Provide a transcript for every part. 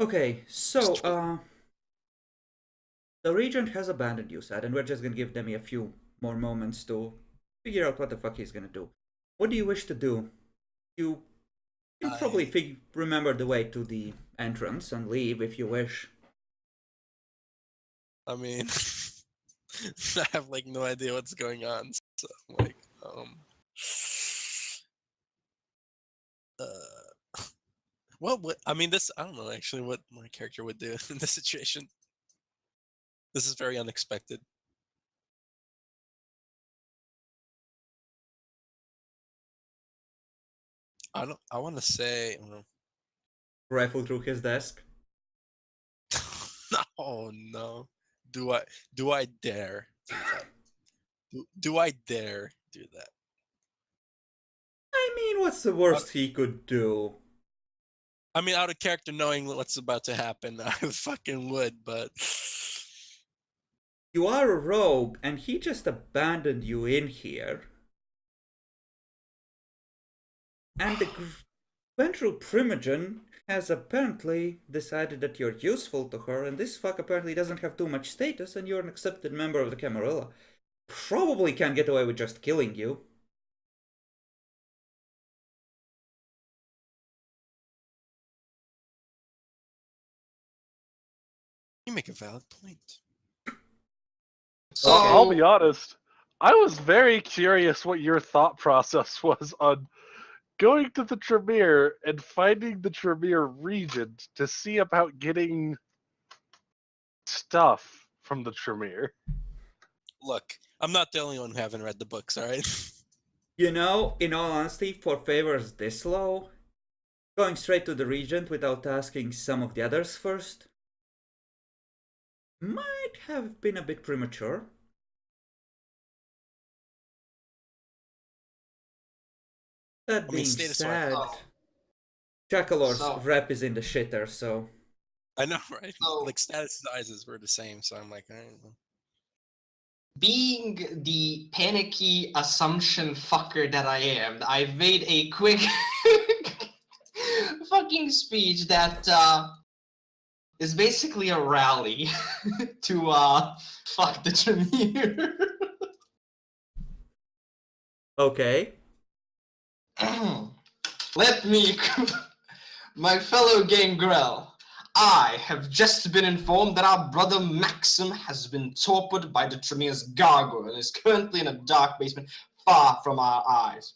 Okay, so, the regent has abandoned you, Sad, and we're just gonna give Demi a few more moments to figure out what the fuck he's gonna do. What do you wish to do? You can probably I remember the way to the entrance and leave if you wish. I mean, I have like no idea what's going on. So like, what I mean, this I don't know actually what my character would do in this situation. This is very unexpected. I don't. I want to say. Rifle through his desk. Oh no! Do I? Do I dare do that? Do I dare do that? I mean, what's the worst he could do? I mean, out of character, knowing what's about to happen, I fucking would. But You are a rogue, and he just abandoned you in here. And the Ventral Primogen has apparently decided that you're useful to her, and this fuck apparently doesn't have too much status, and you're an accepted member of the Camarilla. Probably can't get away with just killing you. you make a valid point. So I'll be honest. I was very curious what your thought process was on going to the Tremere and finding the Tremere Regent to see about getting stuff from the Tremere. Look, I'm not the only one who haven't read the books. All right. You know, in all honesty, for favors this low, going straight to the Regent without asking some of the others first might have been a bit premature. That being said, Jackalor's rep is in the shitter, so... I know, right? Like, status sizes were the same, so I'm like, I don't know. Being the panicky assumption fucker that I am, I made a quick fucking speech that is basically a rally to fuck the Tremere. Okay. Let me, my fellow gangrel, I have just been informed that our brother Maxim has been torpid by the Tremere's gargoyle and is currently in a dark basement far from our eyes.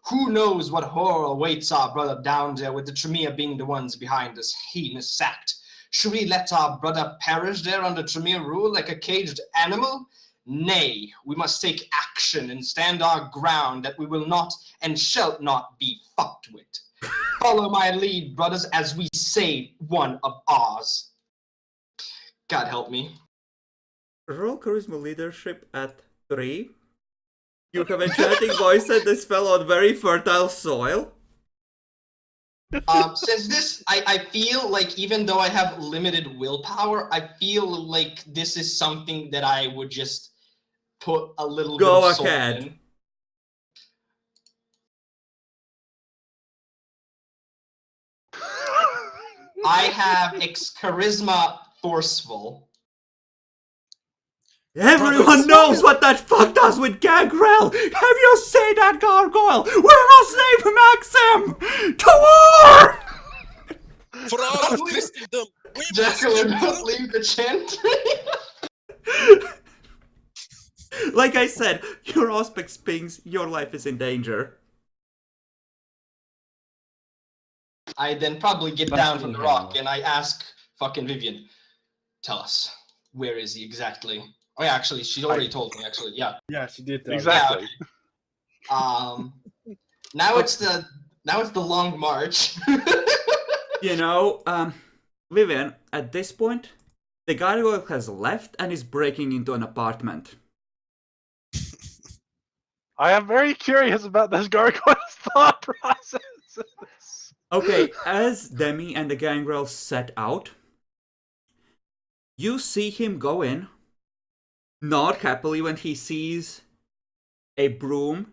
Who knows what horror awaits our brother down there, with the Tremere being the ones behind this heinous act. Should we let our brother perish there under Tremere rule like a caged animal? Nay, we must take action and stand our ground that we will not and shall not be fucked with. Follow my lead, brothers, as we save one of ours. God help me. Roll Charisma Leadership at 3. You have enchanting voice and this fell on very fertile soil. Since this, I feel like even though I have limited willpower, I feel like this is something that I would just put a little bit of soul in. I have charisma forceful. Everyone knows what that fuck does with Gangrel! Have you seen that gargoyle? We must save Maxim! To war! For all of Christendom, we Jacqueline, don't leave the chantry! Like I said, your Auspex pings, your life is in danger. I then probably get down from the rock and I ask fucking Vivian, tell us, where is he exactly? Oh yeah, actually, she already told me, actually, yeah. Yeah, she did. Exactly. Yeah. Now it's the long march. You know, Vivian, at this point, the gargoyle has left and is breaking into an apartment. I am very curious about this gargoyle's thought process. Okay, as Demi and the gangrel set out, you see him go in, nod happily when he sees a broom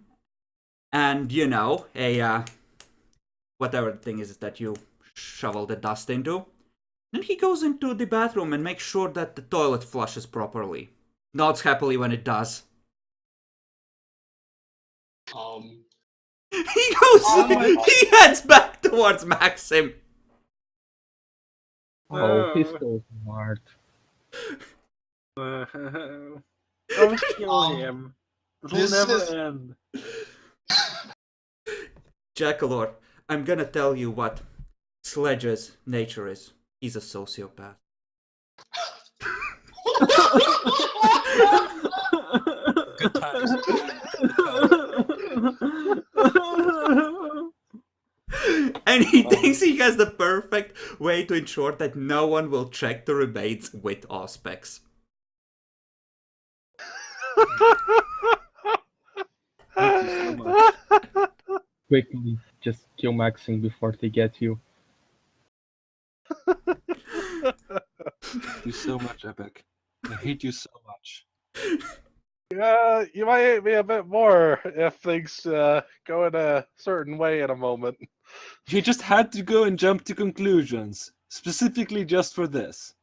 and, you know, a, whatever thing is that you shovel the dust into. Then he goes into the bathroom and makes sure that the toilet flushes properly. Nods happily when it does. He goes. He heads back towards Maxim. Oh, he's so smart. Don't kill him. It'll this never is- end. Jackalor, I'm gonna tell you what Sledge's nature is. He's a sociopath. Good times. And he thinks he has the perfect way to ensure that no one will check the rebates with Auspex. Thank you so much. Quickly, just kill Maxim before they get you. Thank you so much, Epic. I hate you so much. Yeah, you might hate me a bit more if things go in a certain way in a moment. You just had to go and jump to conclusions, specifically just for this.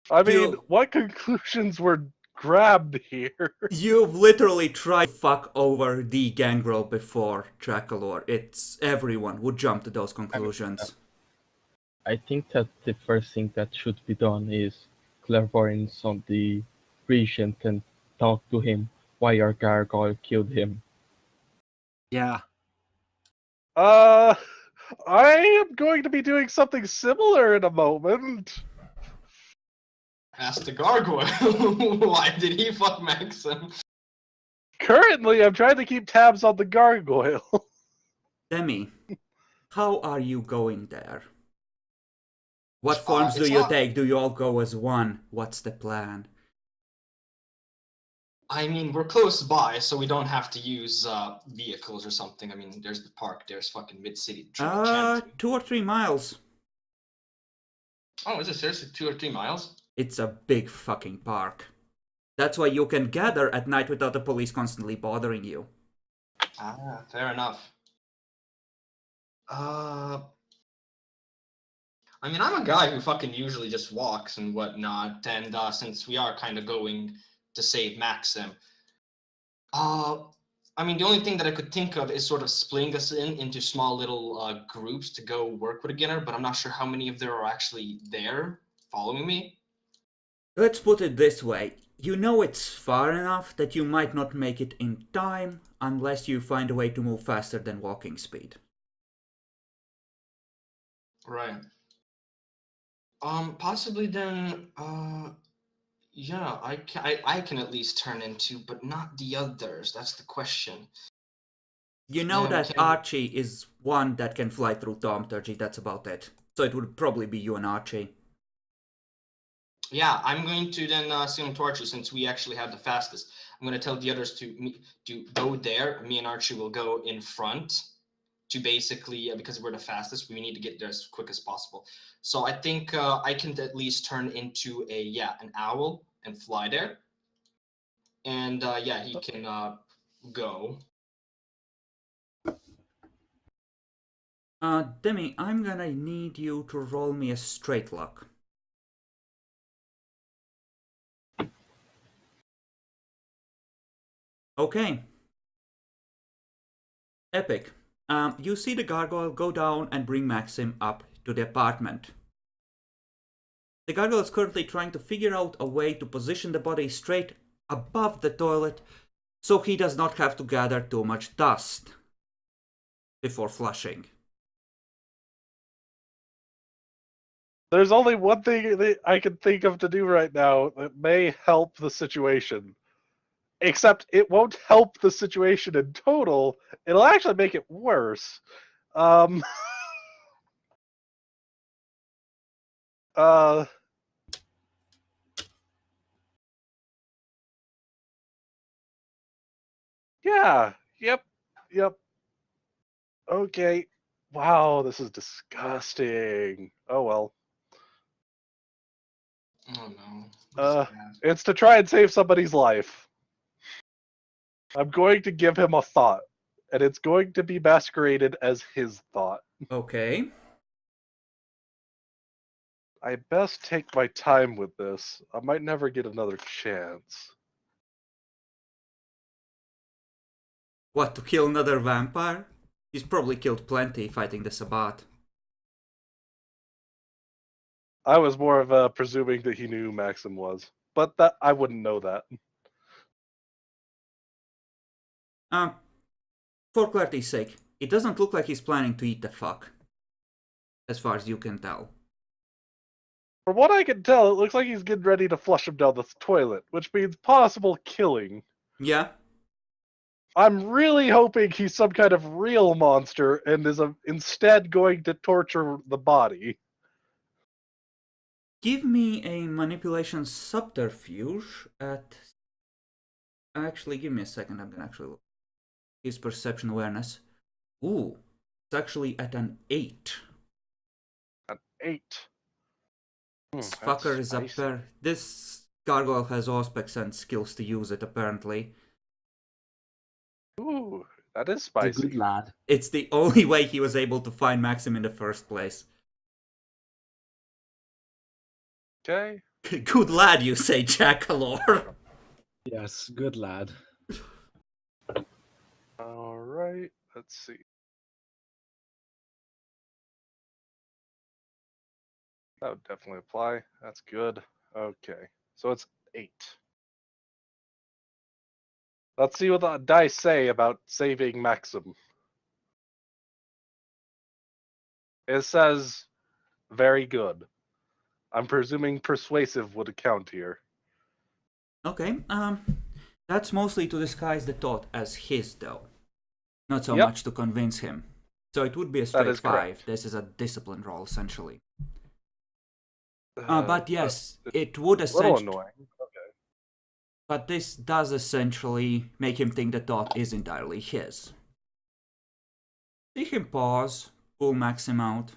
I mean, You- what conclusions were grabbed here? You've literally tried to fuck over the gangrel before, Jackalor. It's everyone would jump to those conclusions. I think that the first thing that should be done is clairvoyance on the regent and talk to him why our gargoyle killed him. Yeah. I am going to be doing something similar in a moment. Ask the gargoyle. Why did he fuck Maxim? Currently, I'm trying to keep tabs on the gargoyle. Demi, how are you going there? What forms do it's you not- take? Do you all go as one? What's the plan? I mean, we're close by, so we don't have to use vehicles or something. I mean, there's the park, there's fucking mid-city. 2 or 3 miles. Oh, is it seriously 2 or 3 miles? It's a big fucking park. That's why you can gather at night without the police constantly bothering you. Ah, fair enough. I mean, I'm a guy who fucking usually just walks and whatnot, and since we are kind of going to save Maxim, I mean, the only thing that I could think of is sort of splitting us into small little groups to go work with a Ginner, but I'm not sure how many of there are actually there following me. Let's put it this way. You know it's far enough that you might not make it in time unless you find a way to move faster than walking speed. Right. Possibly then, yeah, I can at least turn into, but not the others. That's the question. You know Yeah, we that can- Archie is one that can fly through thaumaturgy, that's about it. So it would probably be you and Archie. Yeah, I'm going to then see him torch you since we actually have the fastest. I'm going to tell the others to go there. Me and Archie will go in front to basically, because we're the fastest, we need to get there as quick as possible. So I think I can at least turn into an owl and fly there. And yeah, he can go. Demi, I'm gonna need you to roll me a straight luck. Okay. Epic. You see the gargoyle go down and bring Maxim up to the apartment. The gargoyle is currently trying to figure out a way to position the body straight above the toilet so he does not have to gather too much dust before flushing. There's only one thing that I can think of to do right now that may help the situation. Except it won't help the situation in total. It'll actually make it worse. Yeah. Yep. Okay. Wow, this is disgusting. Oh well. Oh no. Uh, That's bad. It's to try and save somebody's life. I'm going to give him a thought, and it's going to be masqueraded as his thought. Okay. I best take my time with this. I might never get another chance. What, to kill another vampire? He's probably killed plenty fighting the Sabbat. I was more of presuming that he knew who Maxim was, but that I wouldn't know that. For clarity's sake, it doesn't look like he's planning to eat the fuck. As far as you can tell. From what I can tell, it looks like he's getting ready to flush him down the toilet, which means possible killing. Yeah? I'm really hoping he's some kind of real monster and is instead going to torture the body. Give me a manipulation subterfuge at... Actually, give me a second, I'm gonna actually look. His perception awareness. Ooh, it's actually at an 8. An 8. This fucker is up there. This gargoyle has auspex and skills to use it, apparently. Ooh, that is The spicy. good lad. It's the only way he was able to find Maxim in the first place. Okay. Good lad, you say, Jackalor. Yes, good lad. Alright, let's see. That would definitely apply. That's good. Okay, so it's 8. Let's see what the dice say about saving Maxim. It says, very good. I'm presuming persuasive would account here. Okay, that's mostly to disguise the thought as his, though. Not so Yep. much to convince him. So it would be a That straight is 5. correct. This is a discipline roll, essentially. Uh, But yes, it would a little essentially... annoying. Okay. But this does essentially make him think the thought is entirely his. See him pause, pull Maxim out.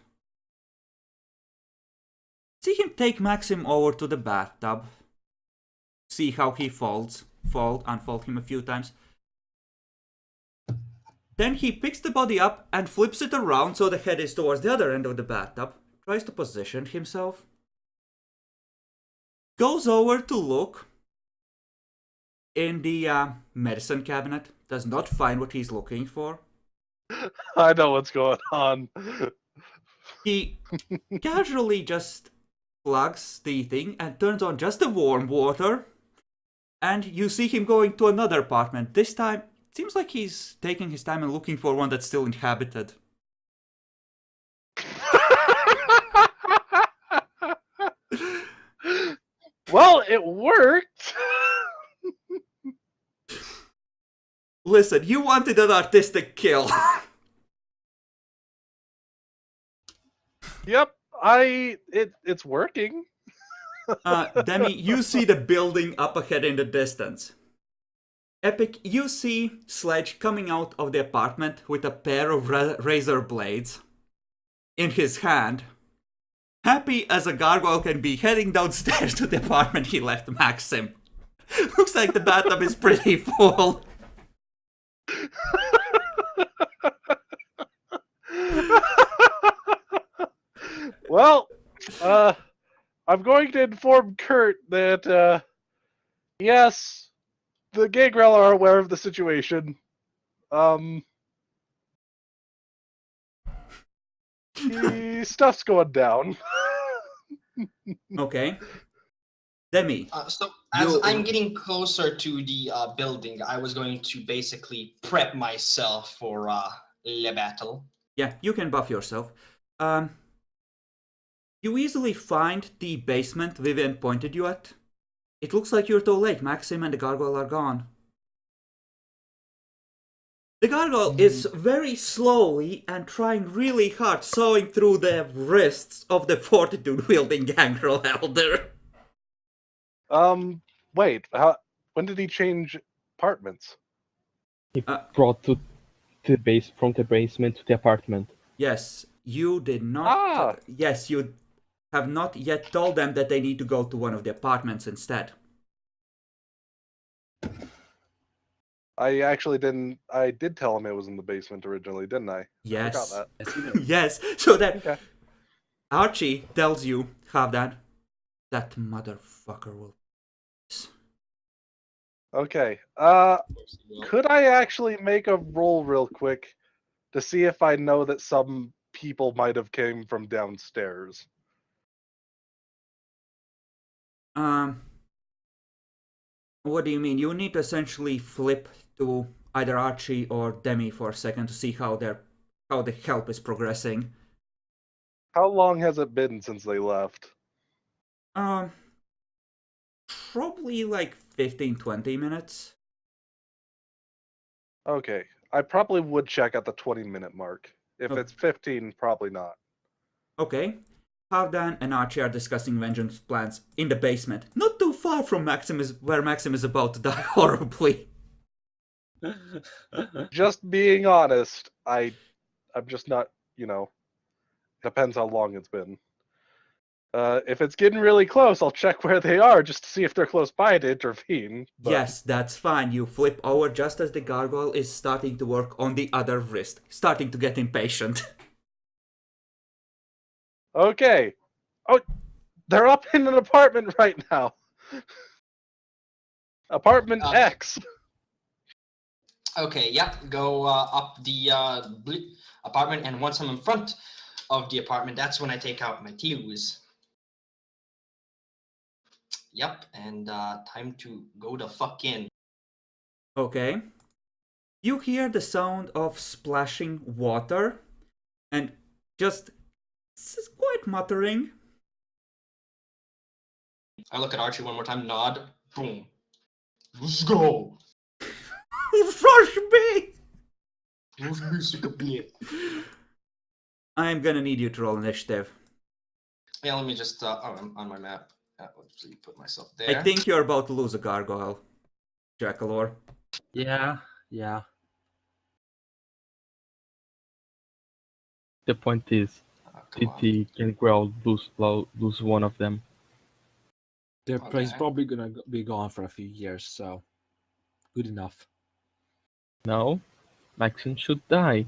See him take Maxim over to the bathtub. See how he unfold him a few times. Then he picks the body up and flips it around so the head is towards the other end of the bathtub. Tries to position himself. Goes over to look in the medicine cabinet. Does not find what he's looking for. I know what's going on. He casually just plugs the thing and turns on just the warm water. And you see him going to another apartment. This time, it seems like he's taking his time and looking for one that's still inhabited. Well, it worked. Listen, you wanted an artistic kill. Yep, it's working. Demi, you see the building up ahead in the distance. Epic, you see Sledge coming out of the apartment with a pair of razor blades in his hand. Happy as a gargoyle can be, heading downstairs to the apartment he left Maxim. Looks like the bathtub is pretty full. Well, I'm going to inform Kurt that, yes, the Gangrel are aware of the situation. Stuff's going down. Okay. Demi. So as You- I'm getting closer to the building, I was going to basically prep myself for the battle. Yeah, you can buff yourself. You easily find the basement Vivian pointed you at. It looks like you're too late. Maxim and the gargoyle are gone. The gargoyle is very slowly and trying really hard sawing through the wrists of the fortitude-wielding gangrel elder. Wait, when did he change apartments? He brought to the base from the basement to the apartment. Yes, you did not... Yes, you have not yet told them that they need to go to one of the apartments instead. I actually didn't. I did tell him it was in the basement originally, didn't I? Yes. I forgot Yes, you know. Yes, so that... Okay. Archie tells you, Havdan, that motherfucker will. Okay. Of course he will. Could I actually make a roll real quick to see if I know that some people might have came from downstairs? What do you mean? You need to essentially flip to either Archie or Demi for a second to see how the help is progressing. How long has it been since they left? Probably like 15-20 minutes. Okay. I probably would check at the 20-minute mark. If Oh. it's 15, probably not. Okay. Havdan and Archie are discussing vengeance plans in the basement, not too far from where Maxim is about to die horribly. Just being honest, I'm just not, depends how long it's been. If it's getting really close, I'll check where they are just to see if they're close by to intervene. But... Yes, that's fine. You flip over just as the gargoyle is starting to work on the other wrist, starting to get impatient. Okay. Oh, they're up in an apartment right now. Apartment X. Okay, yeah, go up the apartment, and once I'm in front of the apartment, that's when I take out my fuse. Yep, and time to go the fuck in. Okay. You hear the sound of splashing water and just quite muttering. I look at Archie one more time, nod, boom. Let's go. Rush me! Let's be sick of it. I'm gonna need you to roll initiative. Yeah, let me just, I'm on my map. Let's see, put myself there. I think you're about to lose a gargoyle, Jackalor. Yeah. The point is, Come on. TT can growl lose one of them. He's Okay. probably gonna be gone for a few years, so good enough. No, Maxim should die.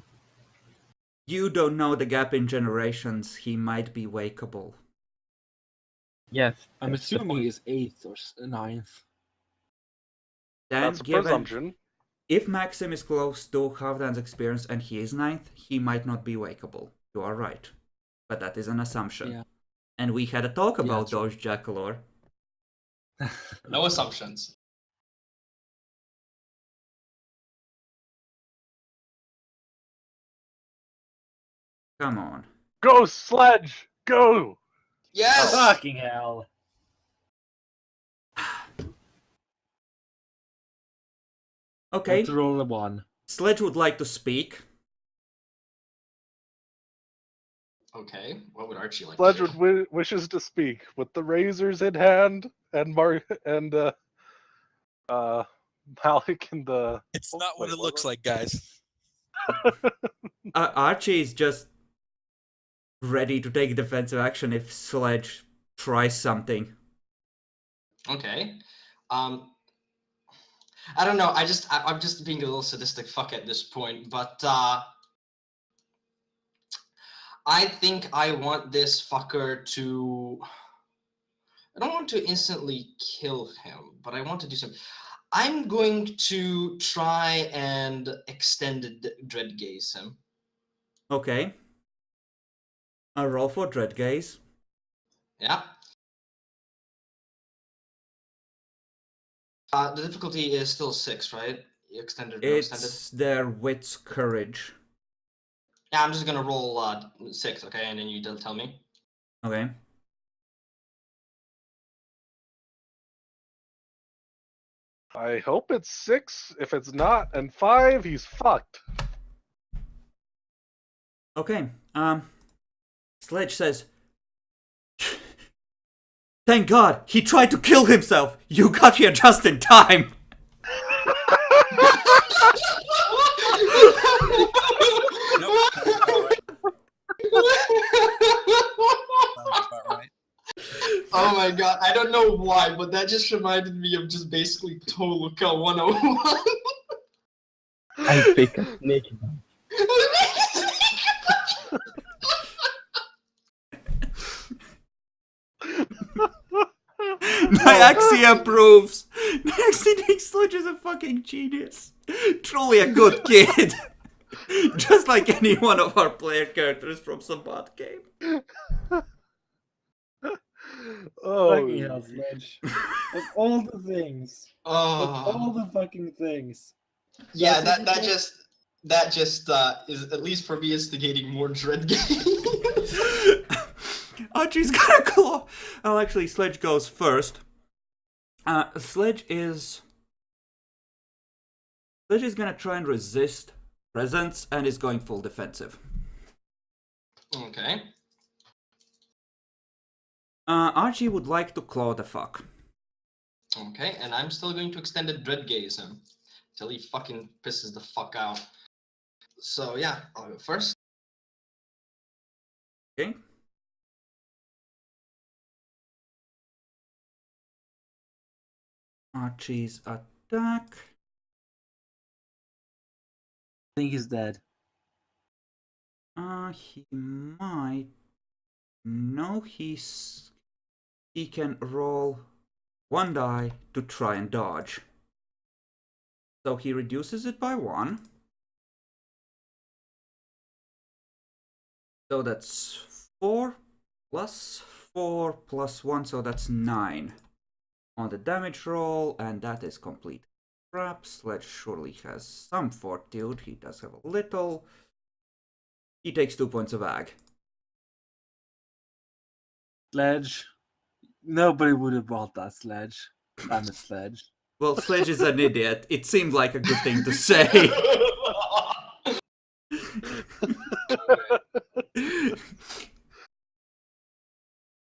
You don't know the gap in generations. He might be wakeable. Yes, I'm that's the assuming point. he's 8th or 9th. Then, That's a given presumption. if Maxim is close to Havdan's experience and he is 9th, he might not be wakeable. You are right. But that is an assumption. Yeah. And we had a talk about that's right. those, Jackalor. No assumptions. Come on. Go, Sledge! Go! Yes! Fucking hell. Okay, Let's roll a 1. Sledge would like to speak. Okay, what would Archie like Sledge to do? wishes to speak with the razors in hand and Malik and the. It's Oh, not what wait, it looks like, guys. Archie is just ready to take defensive action if Sledge tries something. Okay. I don't know. I'm just being a little sadistic fuck at this point, but I think I want this fucker to. I don't want to instantly kill him, but I want to do something. I'm going to try and extended dread gaze him. Okay. A roll for Dread Gaze. Yeah. The difficulty is still 6, right? Extended. No, extended. It's their wit's courage. Yeah, I'm just gonna roll 6, okay, and then you tell me. Okay. I hope it's 6. If it's not, and 5, he's fucked. Okay. Sledge says, "Thank God, he tried to kill himself. You got here just in time." Oh my god, I don't know why, but that just reminded me of just basically Toluca 101. I pick a snake. Nyaxia approves. Nyaxia thinks Sludge is a fucking genius. Truly a good kid. Just like any one of our player characters from some bot game. Oh, Fucking hell, Sledge. Of all the things. Of all Oh, the fucking things. yeah, That's that everything? just is, at least for me, instigating more dread games. Archie's gonna claw. Oh, actually, Sledge goes first. Sledge is gonna try and resist presence and is going full defensive. Okay. Archie would like to claw the fuck. Okay, and I'm still going to extended dread gaze him till he fucking pisses the fuck out. So yeah, I'll go first. Okay. Archie's attack. I think he's dead. He might. No, he can roll one die to try and dodge. So he reduces it by 1. So that's 4 plus 4 plus 1, so that's 9 on the damage roll, and that is complete crap. Sledge surely has some fortitude. He does have a little. He takes 2 points of ag. Sledge. Nobody would have bought that Sledge. Damn it, Sledge. Well, Sledge is an idiot. It seemed like a good thing to say.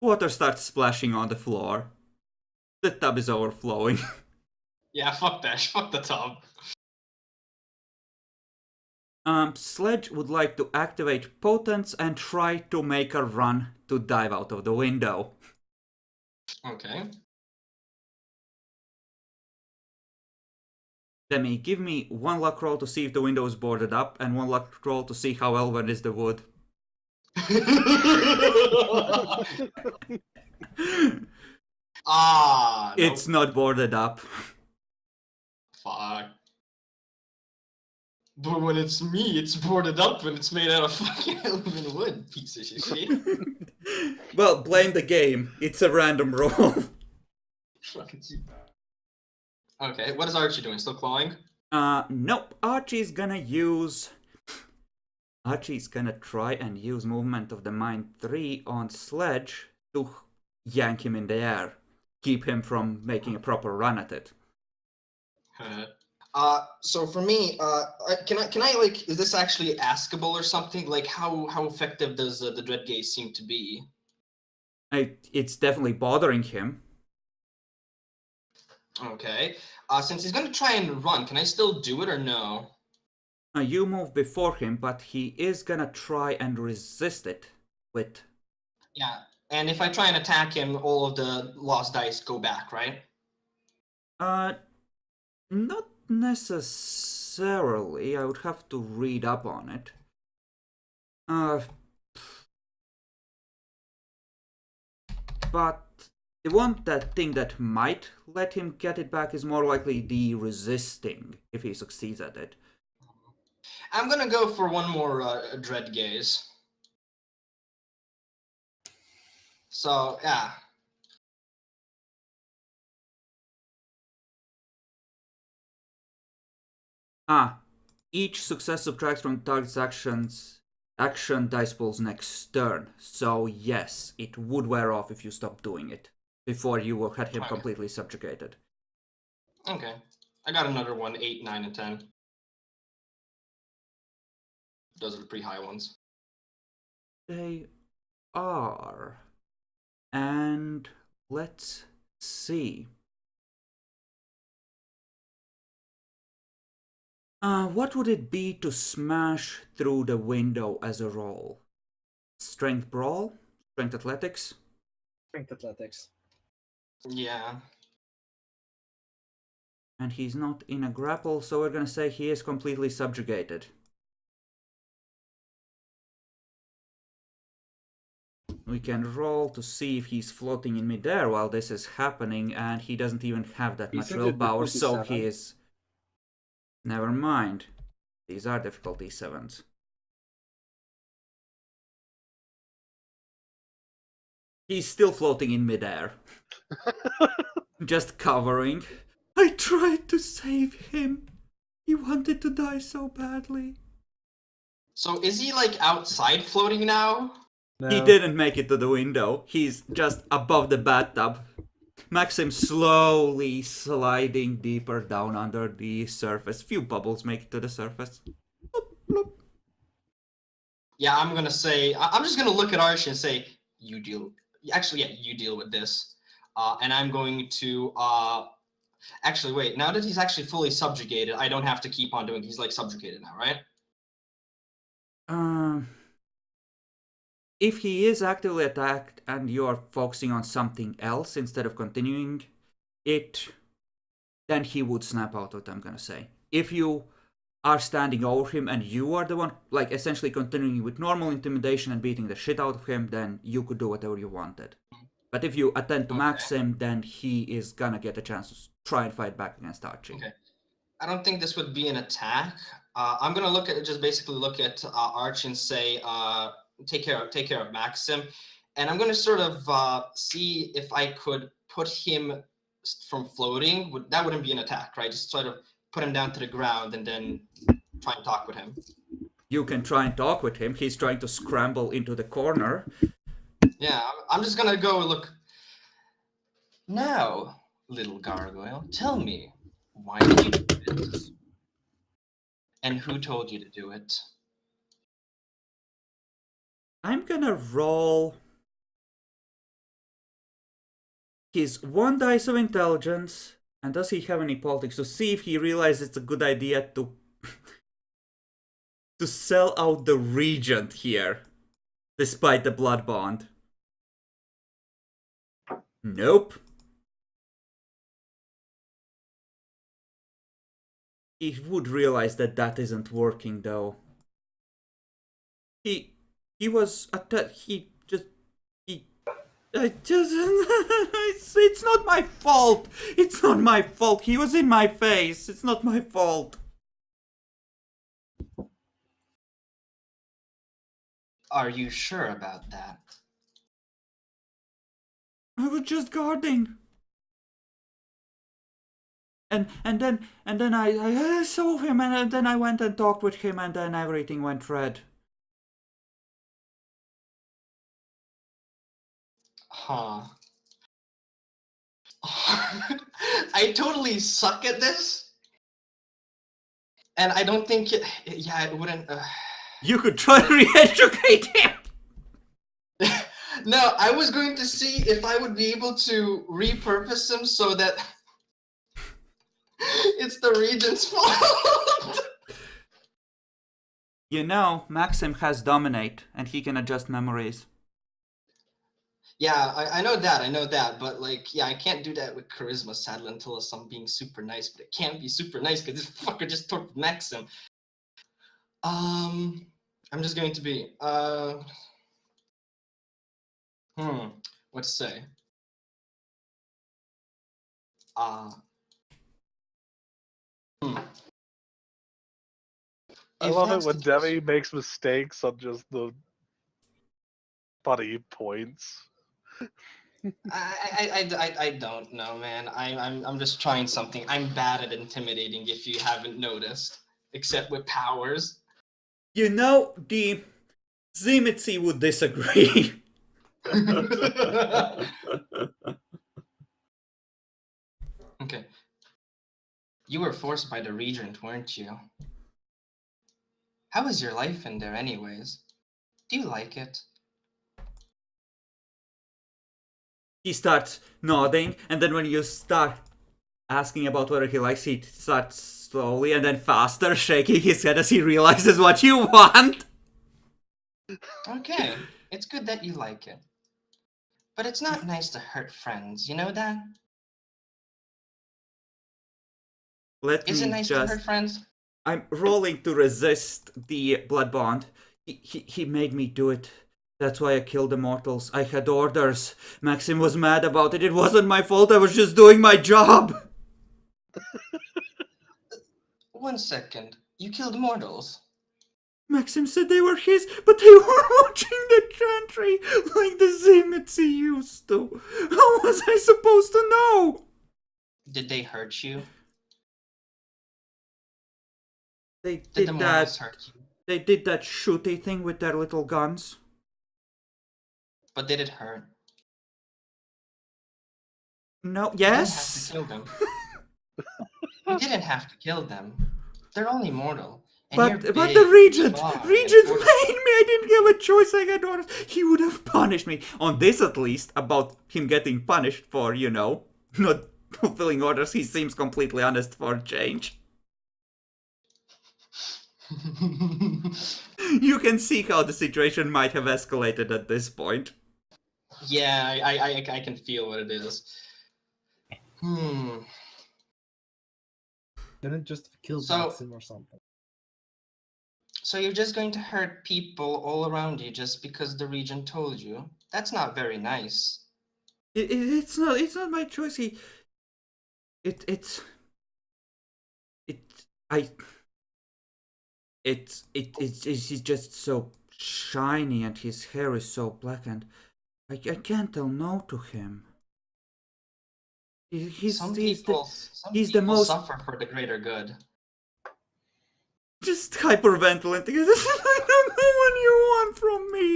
Water starts splashing on the floor. The tub is overflowing. Yeah, fuck that. Fuck the tub. Sledge would like to activate Potence and try to make a run to dive out of the window. Okay. Demi, give me 1 luck roll to see if the window is boarded up, and 1 luck roll to see how elven is the wood. Ah, nope. It's not boarded up. Fuck. But when it's me, it's boarded up and it's made out of fucking elven wood, piece of shit. Well, blame the game. It's a random roll. Okay, what is Archie doing? Still clawing? Nope. Archie's gonna try and use movement of the mind 3 on Sledge to yank him in the air. Keep him from making a proper run at it. So for me, can I like, is this actually askable or something? Like, how effective does the dread gaze seem to be? It's definitely bothering him. Okay. Since he's gonna try and run, can I still do it or no? You move before him, but he is gonna try and resist it with... Yeah. And if I try and attack him, all of the lost dice go back, right? Not necessarily. I would have to read up on it. But that thing that might let him get it back is more likely the resisting, if he succeeds at it. I'm gonna go for one more dread gaze. So, yeah. Each success subtracts from target's action dice pool's next turn. So yes, it would wear off if you stopped doing it before you had him completely subjugated. Okay. I got another one, 8, 9, and 10. Those are the pretty high ones. They are. And let's see. What would it be to smash through the window as a roll? Strength brawl? Strength athletics? Strength athletics. Yeah. And he's not in a grapple, so we're gonna say he is completely subjugated. we can roll to see if he's floating in midair while this is happening, and he doesn't even have that much Isn't it the willpower, so 27? he is... Never mind. These are difficulty 7s. He's still floating in midair. Just covering. I tried to save him. He wanted to die so badly. So is he like outside floating now? No. He didn't make it to the window. He's just above the bathtub. Maxim slowly sliding deeper down under the surface. Few bubbles make it to the surface. Bloop, bloop. Yeah, I'm gonna say I'm just gonna look at Archie and say, you deal. Actually, yeah, you deal with this. And I'm going to actually wait. Now that he's actually fully subjugated, I don't have to keep on doing. He's like subjugated now, right? If he is actively attacked and you're focusing on something else instead of continuing it, then he would snap out of it, I'm gonna say. If you are standing over him and you are the one, like, essentially continuing with normal intimidation and beating the shit out of him, then you could do whatever you wanted. But if you attend to max him, then he is gonna get a chance to try and fight back against Archie. Okay. I don't think this would be an attack. I'm gonna look at just basically look at Archie and say, take care of Maxim, and I'm gonna sort of see if I could put him from floating. That wouldn't be an attack, right? Just sort of put him down to the ground and then try and talk with him. You can try and talk with him. He's trying to scramble into the corner. Yeah, I'm just gonna go look. Now, little gargoyle, tell me, why did you do this? And who told you to do it? I'm gonna roll his 1 dice of intelligence, and does he have any politics, to see if he realizes it's a good idea to to sell out the regent here, despite the blood bond. Nope. He would realize that that isn't working, though. He was it's not my fault. It's not my fault. He was in my face. It's not my fault. Are you sure about that? I was just guarding. And then I saw him, and then I went and talked with him, and then everything went red. Huh. I totally suck at this. And I don't think it wouldn't... You could try to re-educate him! No, I was going to see if I would be able to repurpose him so that it's the Regent's fault. You know, Maxim has Dominate, and he can adjust memories. Yeah, I know that, but like, yeah, I can't do that with Charisma, sadly, until I'm being super nice, but it can't be super nice because this fucker just torped Maxim. I'm just going to be, what to say? I If love that's it when the case- Demi makes mistakes on just the funny points. I don't know, man. I'm just trying something. I'm bad at intimidating, if you haven't noticed, except with powers. You know, the Zimitzi would disagree. Okay. You were forced by the Regent, weren't you? How is your life in there, anyways? Do you like it? He starts nodding, and then when you start asking about whether he likes it, he starts slowly and then faster, shaking his head as he realizes what you want. Okay, it's good that you like it. But it's not nice to hurt friends, you know that? Let Is it me nice to hurt friends? I'm rolling to resist the blood bond. He made me do it. That's why I killed the mortals. I had orders. Maxim was mad about it. It wasn't my fault. I was just doing my job. 1 second. You killed mortals? Maxim said they were his, but they were watching the chantry like the Zimitzi used to. How was I supposed to know? Did they hurt you? They Did the did mortals that. hurt you? They did that shooty thing with their little guns. But did it hurt? No. You didn't have to Yes. kill them. You didn't have to kill them. They're only mortal. And But you're the big, regent strong, and made forceful. me. I didn't have a choice. I had orders. He would have punished me on this, at least. About him getting punished for, not fulfilling orders. He seems completely honest for a change. You can see how the situation might have escalated at this point. Yeah, I can feel what it is. Didn't just kill So- Maxim or something. So you're just going to hurt people all around you just because the regent told you? That's not very nice. It's not my choice. He's just so shiny and his hair is so black and I can't tell no to him. Some people most- suffer for the greater good. Just hyperventilating. I don't know what you want from me.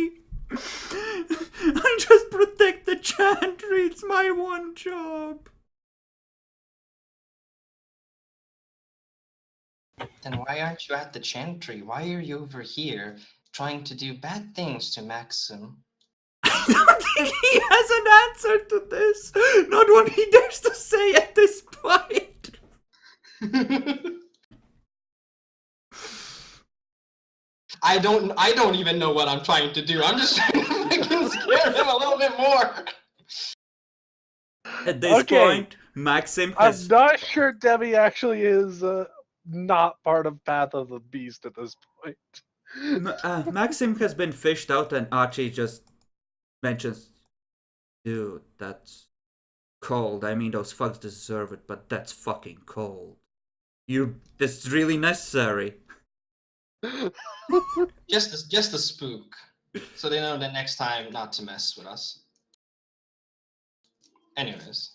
I just protect the chantry. It's my one job. Then why aren't you at the chantry? Why are you over here trying to do bad things to Maxim? I don't think he has an answer to this. Not one he dares to say at this point. I don't even know what I'm trying to do. I'm just trying to fucking scare him a little bit more. At this Okay. point, Maxim I'm has not sure Debbie actually is not part of Path of the Beast at this point. Maxim has been fished out, and Archie just mentions, "Dude, that's cold. I mean, those fucks deserve it, but that's fucking cold. That's really necessary." Just a spook, so they know that next time not to mess with us. Anyways,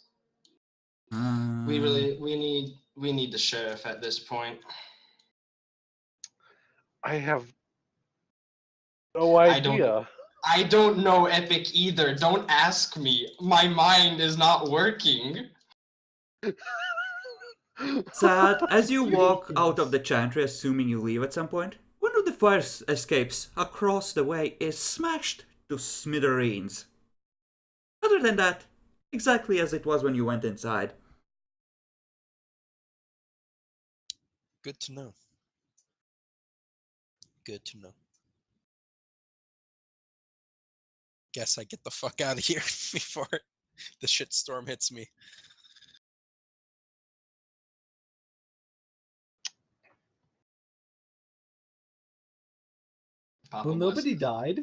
we need the sheriff at this point. I have no I don't- idea. I don't know Epic either. Don't ask me. My mind is not working. Sad, as you walk out of the chantry, assuming you leave at some point, one of the fire escapes across the way is smashed to smithereens. Other than that, exactly as it was when you went inside. Good to know. Good to know. Guess I get the fuck out of here before the shitstorm hits me. Papa Well, was- nobody died,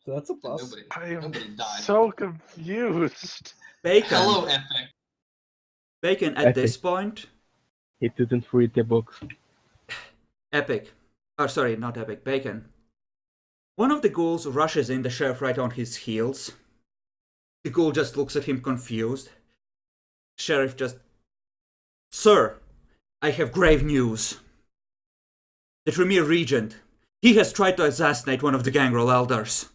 so that's a plus. Nobody, I am nobody died. so confused. Bacon, Hello, Epic. Bacon, at this point, He didn't read the books. Epic. Oh, sorry, not Epic, Bacon. One of the ghouls rushes in, the sheriff right on his heels. The ghoul just looks at him confused. Sheriff just... "Sir, I have grave news. The Tremere Regent, he has tried to assassinate one of the Gangrel elders."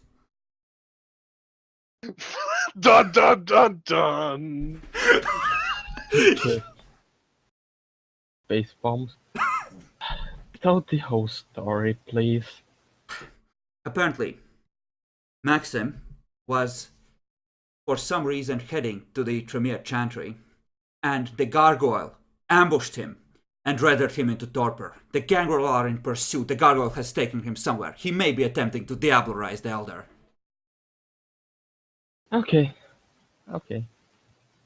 Dun dun dun dun. Space bombs. Tell the whole story, please. Apparently, Maxim was, for some reason, heading to the Tremere Chantry, and the gargoyle ambushed him and rendered him into torpor. The Gangrel are in pursuit. The gargoyle has taken him somewhere. He may be attempting to diablerize the elder. Okay.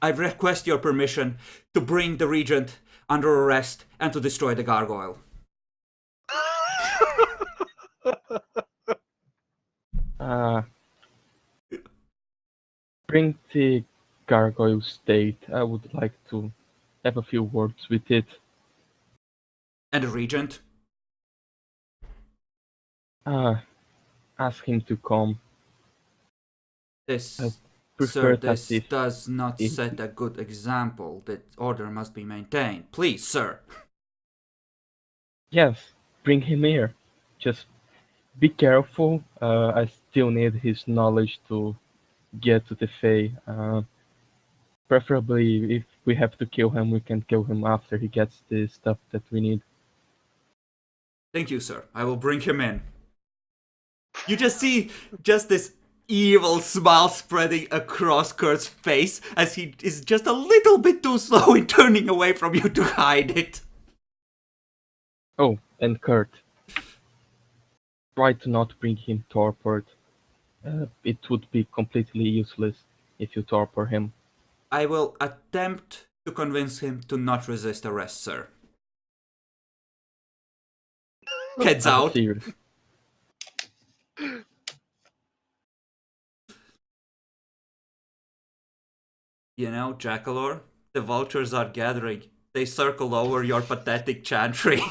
I request your permission to bring the regent under arrest and to destroy the gargoyle. Bring the gargoyle state. I would like to have a few words with it. And the regent? Ask him to come. I This, prefer sir, that this does not if set a good example. That order must be maintained. Please, sir. yes, bring him here. Just be careful. I still need his knowledge to get to the Fae. Preferably, if we have to kill him, we can kill him after he gets the stuff that we need. Thank you, sir. I will bring him in. You just see just this evil smile spreading across Kurt's face as he is just a little bit too slow in turning away from you to hide it. Oh, and Kurt. Try to not bring him torpor. It would be completely useless if you torpor him. I will attempt to convince him to not resist arrest, sir. Heads I'm out. serious. You know, Jackalor, the vultures are gathering. They circle over your pathetic chantry.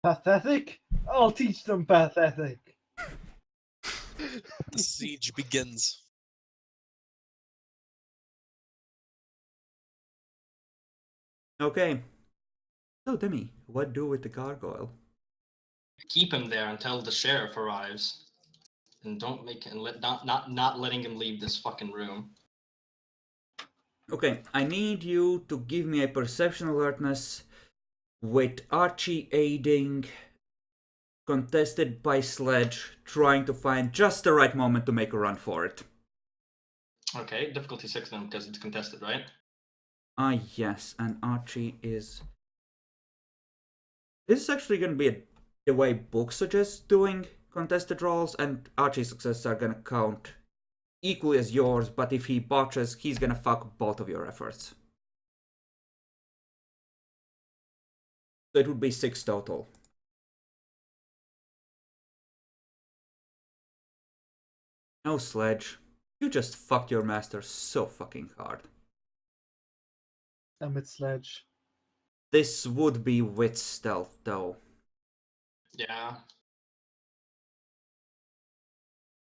Pathetic? I'll teach them pathetic. The siege begins. Okay. So, Demi, what do with the gargoyle? Keep him there until the sheriff arrives. And don't make and not letting him leave this fucking room. Okay, I need you to give me a perception alertness with Archie aiding, contested by Sledge, trying to find just the right moment to make a run for it. Okay, difficulty 6 then because it's contested, right? Ah, yes, and Archie is... This is actually going to be the way book suggests doing contested rolls, and Archie's successes are going to count equally as yours, but if he botches, he's going to fuck both of your efforts. So it would be 6 total. No, Sledge. You just fucked your master so fucking hard. Damn it, Sledge. This would be with stealth, though. Yeah.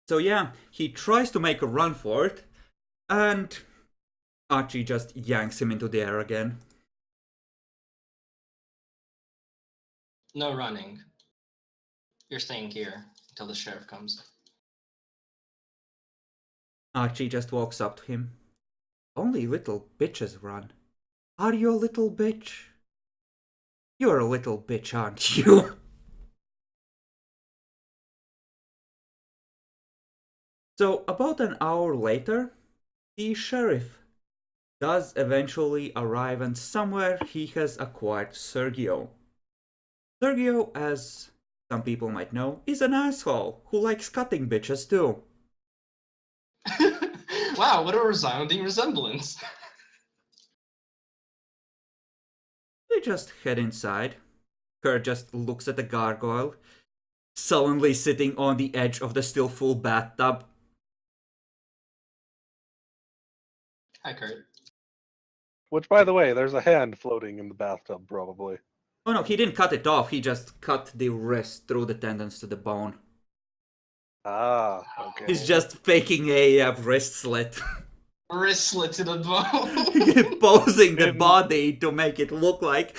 So yeah, he tries to make a run for it, and Archie just yanks him into the air again. No running. You're staying here until the sheriff comes. Archie just walks up to him. Only little bitches run. Are you a little bitch? You're a little bitch, aren't you? So, about an hour later, the sheriff does eventually arrive, and somewhere he has acquired Sergio. Sergio, as some people might know, is an asshole who likes cutting bitches too. Wow, what a resounding resemblance. They just head inside. Kurt just looks at the gargoyle, sullenly sitting on the edge of the still full bathtub. Hi, Kurt. Which, by the way, there's a hand floating in the bathtub, probably. Oh no, he didn't cut it off, he just cut the wrist through the tendons to the bone. Ah, okay. He's just faking a wrist slit. Wristlet to the bone. Posing the body to make it look like,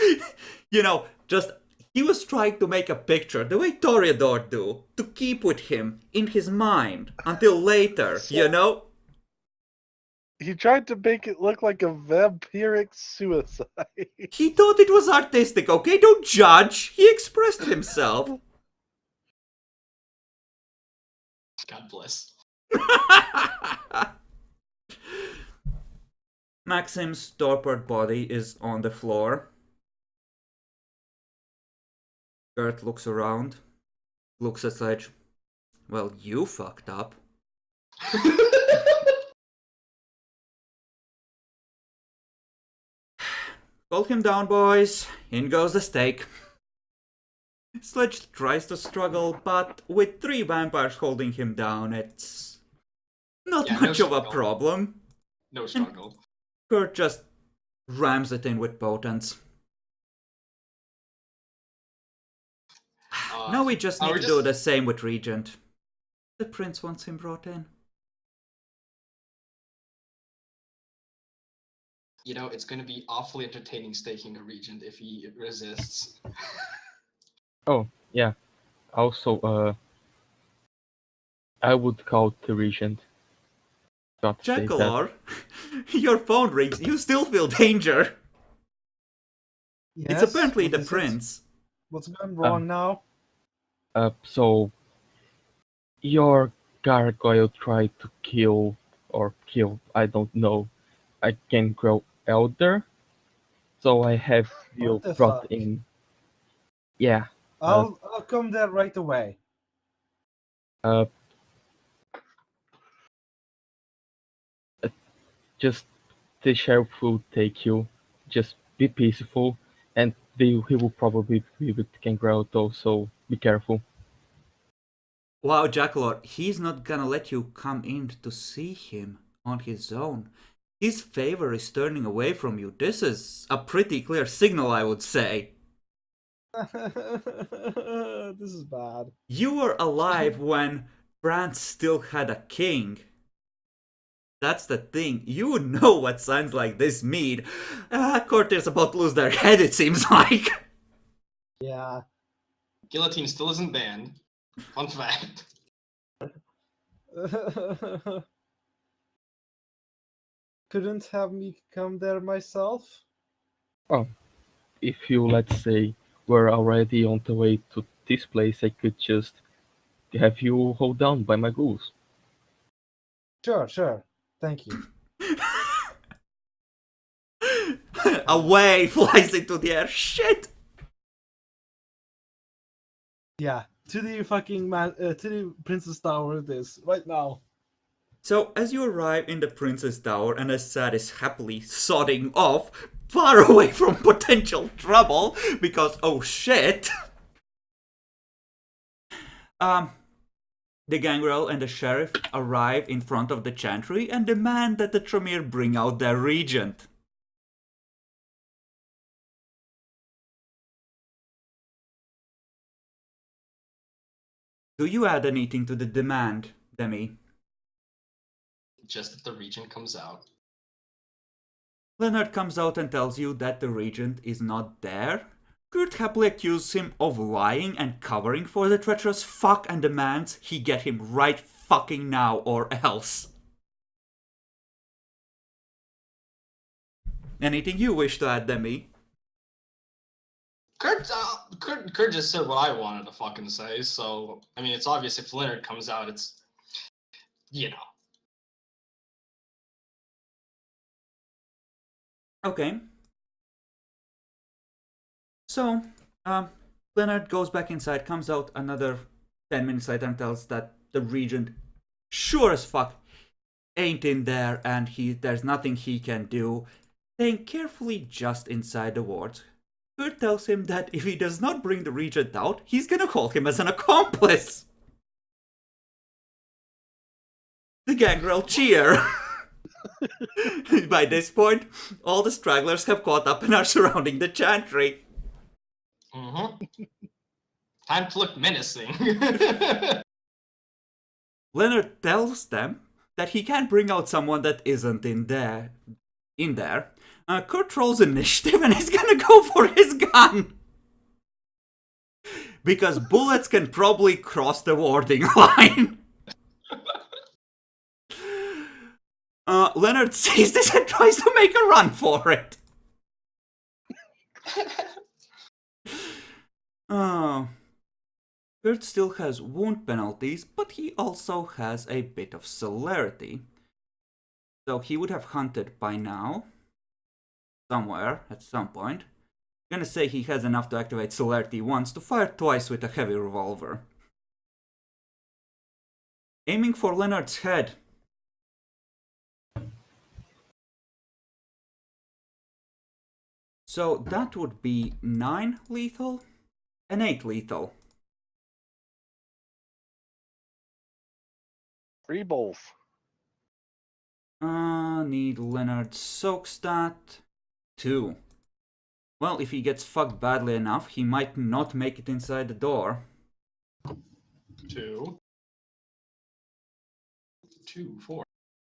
just he was trying to make a picture the way Toreador do, to keep with him in his mind until later, He tried to make it look like a vampiric suicide. He thought it was artistic, okay? Don't judge. He expressed himself. God bless. Maxim's torpid body is on the floor. Kurt looks around, looks at Sledge. Well, you fucked up. Hold him down, boys. In goes the stake. Sledge tries to struggle, but with 3 vampires holding him down, it's Not Yeah, no much of a struggle. problem. No struggle. Kurt just rams it in with potence. Now we just need to do the same with Regent. The prince wants him brought in. You know, it's going to be awfully entertaining staking a regent if he resists. Oh, yeah. Also, I would call the regent. Got to say that. Jackalor, your phone rings. You still feel danger. Yes, It's apparently what the is it? prince. What's going wrong now? So your gargoyle tried to kill, I don't know, a gangrel elder. So I have you What the brought fuck? in. Yeah. I'll come there right away. Just the sheriff will take you. Just be peaceful, and he will probably be with gangrel though. So be careful. Wow, Jackalor, he's not gonna let you come in to see him on his own. His favor is turning away from you. This is a pretty clear signal, I would say. This is bad. You were alive when France still had a king. That's the thing. You know what signs like this mean. Court is about to lose their head, it seems like. Yeah. Guillotine still isn't banned. Fun fact. Couldn't have me come there myself? Oh, if you, let's say, were already on the way to this place, I could just have you hold down by my ghouls. Sure. Thank you. Away flies into the air. Shit! Yeah, to the fucking to the Princess Tower it is, right now. So, as you arrive in the Princess Tower and Assad is happily sodding off, far away from potential trouble, because oh shit! The gangrel and the sheriff arrive in front of the chantry and demand that the Tremere bring out their regent. Do you add anything to the demand, Demi? Just that the regent comes out. Leonard comes out and tells you that the regent is not there. Kurt happily accuses him of lying and covering for the treacherous fuck and demands he get him right fucking now or else. Anything you wish to add, Demi? Kurt just said what I wanted to fucking say, so, I mean, it's obvious if Leonard comes out, it's, you know. Okay. So, Leonard goes back inside, comes out another 10 minutes later and tells that the regent sure as fuck ain't in there and there's nothing he can do. Staying carefully just inside the wards, Kurt tells him that if he does not bring the regent out, he's gonna call him as an accomplice. The gangrel cheer. By this point, all the stragglers have caught up and are surrounding the chantry. Time to look menacing. Leonard tells them that he can't bring out someone that isn't in there. Kurt rolls initiative and he's gonna go for his gun. Because bullets can probably cross the warding line. Leonard sees this and tries to make a run for it. Kurt still has wound penalties, but he also has a bit of celerity. So he would have hunted by now. Somewhere, at some point. I'm gonna say he has enough to activate celerity once to fire twice with a heavy revolver. Aiming for Leonard's head. So that would be 9 lethal and 8 lethal. Free both. Need Leonard Soakstat. 2. Well, if he gets fucked badly enough, he might not make it inside the door. 2, 4.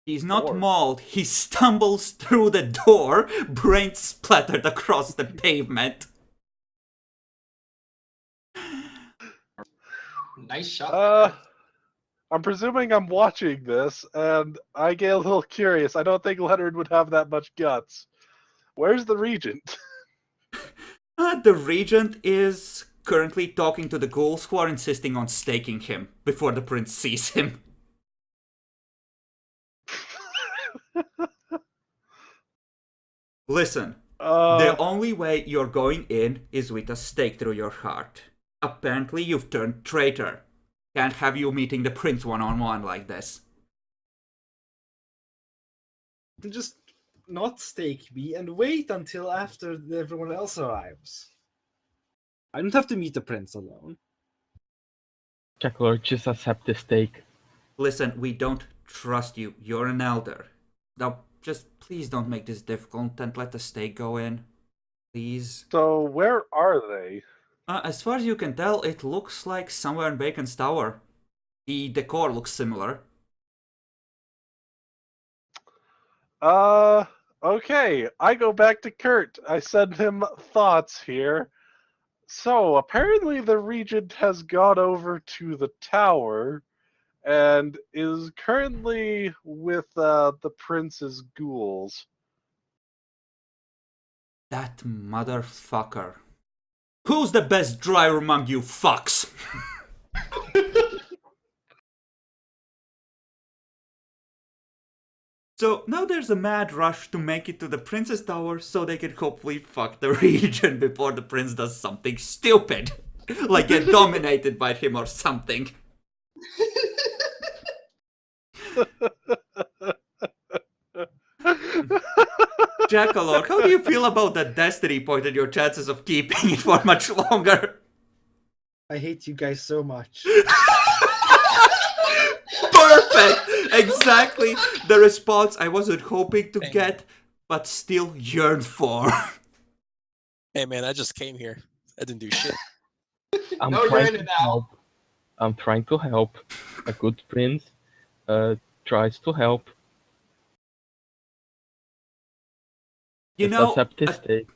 He's not 4. mauled, he stumbles through the door, brains splattered across the pavement. Nice shot. I'm presuming I'm watching this, and I get a little curious. I don't think Leonard would have that much guts. Where's the regent? The regent is currently talking to the ghouls who are insisting on staking him before the prince sees him. Listen, the only way you're going in is with a stake through your heart. Apparently you've turned traitor. Can't have you meeting the prince one-on-one like this. Just not stake me and wait until after everyone else arrives. I don't have to meet the prince alone. Jackal, just accept the stake. Listen, we don't trust you. You're an elder. Now, just please don't make this difficult and let the stake go in. Please. So where are they? As far as you can tell, it looks like somewhere in Bacon's Tower. The decor looks similar. Okay. I go back to Kurt. I send him thoughts here. So, apparently the regent has gone over to the tower and is currently with the prince's ghouls. That motherfucker. Who's the best driver among you fucks? So now there's a mad rush to make it to the prince's tower so they can hopefully fuck the regent before the prince does something stupid. Like get dominated by him or something. Jackalor, how do you feel about that destiny point and your chances of keeping it for much longer? I hate you guys so much. Perfect! Exactly the response I wasn't hoping to get, but still yearned for. Hey man, I just came here. I didn't do shit. I'm No, you're trying in to it now. help. I'm trying to help. A good prince tries to help. You Just know, accept the stake.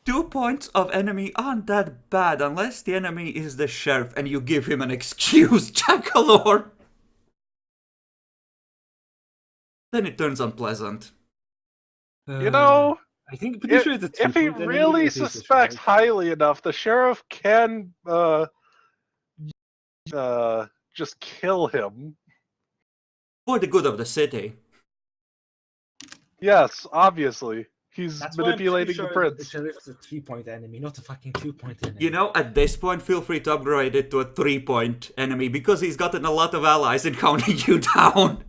2 points of enemy aren't that bad unless the enemy is the sheriff and you give him an excuse, Jackalor. Then it turns unpleasant. You know, I think pretty sure it's a if he 2-point enemy, really if he's a suspects sheriff. highly enough, the sheriff can just kill him. For the good of the city. Yes, obviously. He's That's why I'm pretty manipulating sure the the prince. sheriff is a 3-point enemy, not a fucking 2-point enemy. You know, at this point, feel free to upgrade it to a 3-point enemy because he's gotten a lot of allies in counting you down.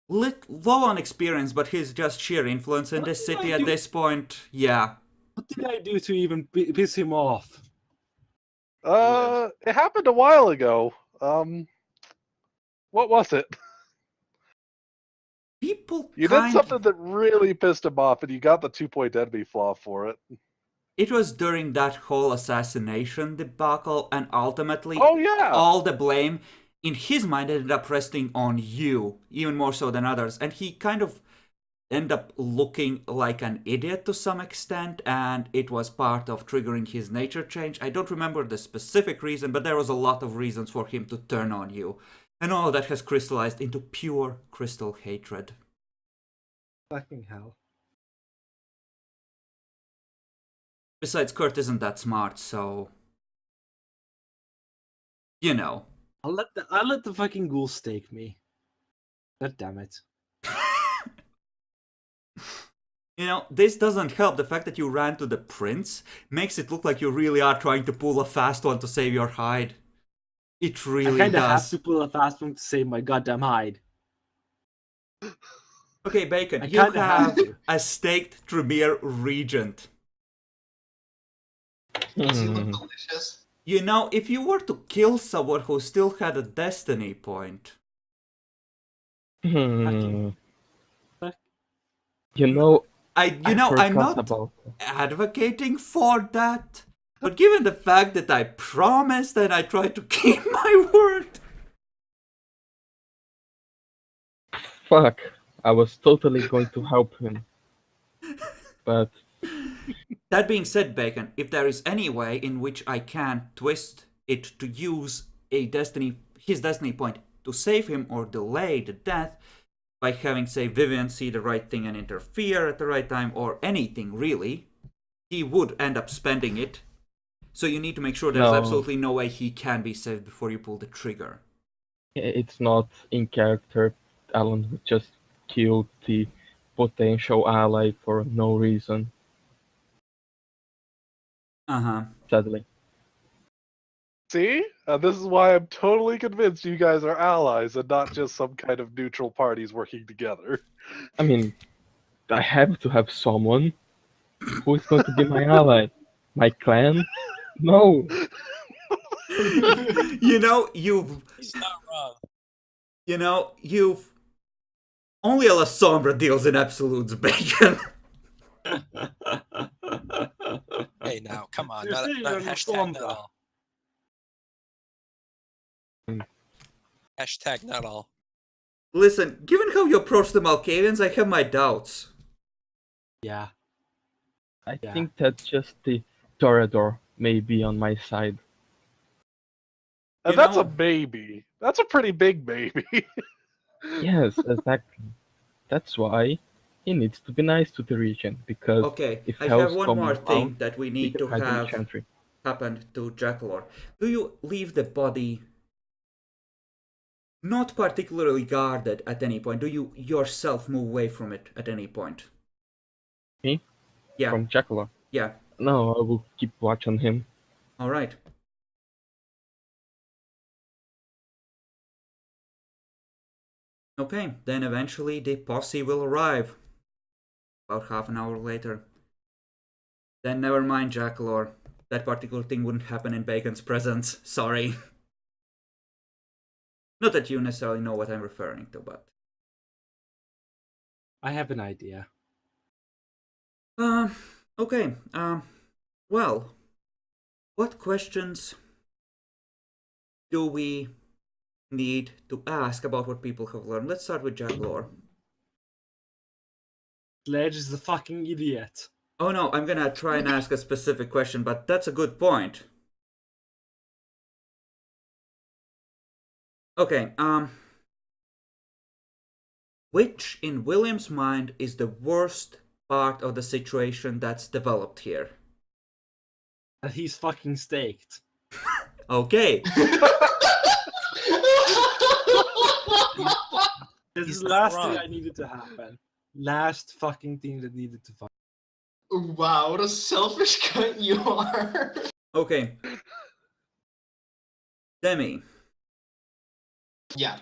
Low on experience, but he's just sheer influence in What this did city I at do? this point. Yeah. What did I do to even piss him off? It happened a while ago. What was it? People You did something that really pissed him off, and you got the 2-point enemy flaw for it. It was during that whole assassination debacle, and ultimately, Oh yeah. all the blame, in his mind, ended up resting on you, even more so than others. And he kind of ended up looking like an idiot to some extent, and it was part of triggering his nature change. I don't remember the specific reason, but there was a lot of reasons for him to turn on you. And all of that has crystallized into pure crystal hatred. Fucking hell. Besides, Kurt isn't that smart, so... You know. I'll let the fucking ghoul stake me. God damn it. You know, this doesn't help. The fact that you ran to the prince makes it look like you really are trying to pull a fast one to save your hide. It really I kinda have does. to pull a fast one to save my goddamn hide. Okay, Bacon, I you kinda have have to. a staked Tremere regent. Does he look delicious? You know, if you were to kill someone who still had a destiny point, Hmm. Fuck. You know, I'm forgot not about advocating for that, but given the fact that I promised and I tried to keep my word. fuck. I was totally going to help him, but That being said, Bacon, if there is any way in which I can twist it to use his destiny point to save him or delay the death by having, say, Vivian see the right thing and interfere at the right time, or anything really, he would end up spending it. So you need to make sure there's no, absolutely no way he can be saved before you pull the trigger. it's not in character. Alan would just kill the potential ally for no reason, Uh-huh. sadly. See? This is why I'm totally convinced you guys are allies and not just some kind of neutral parties working together. I mean, I have to have someone. Who is going to be my ally? My clan? No. You know, He's not wrong. you've only a La Sombra deals in absolutes, Bacon. Hey, now, come on. You're Not, saying not you're not hashtag not Sombra. all. Hashtag not all. Listen, given how you approach the Malkavians, I have my doubts. Yeah. I Yeah. think that just the Toreador may be on my side. And You that's know- a baby. That's a pretty big baby. Yes, exactly. That's why he needs to be nice to the region, because Okay, if I have hell's one coming more around, thing that we he need can to hide in the have chantry. happen to Jackalor. Do you leave the body not particularly guarded at any point? Do you yourself move away from it at any point? Me? Yeah, From Jackalope? yeah. No, I will keep watch on him. Alright. Okay, then eventually the posse will arrive. About half an hour later. Then never mind, Jackalor. That particular thing wouldn't happen in Bacon's presence. Sorry. Not that you necessarily know what I'm referring to, but... I have an idea. Okay. Well, what questions do we need to ask about what people have learned? Let's start with Jackalor. Sledge is a fucking idiot. Oh no, I'm gonna try and ask a specific question, but that's a good point. Okay, which in William's mind is the worst part of the situation that's developed here? That he's fucking staked. Okay, This He's is the not last thing wrong. I needed to happen. Last fucking thing that needed to fuck. Wow, what a selfish cunt you are. okay. Demi, Yeah.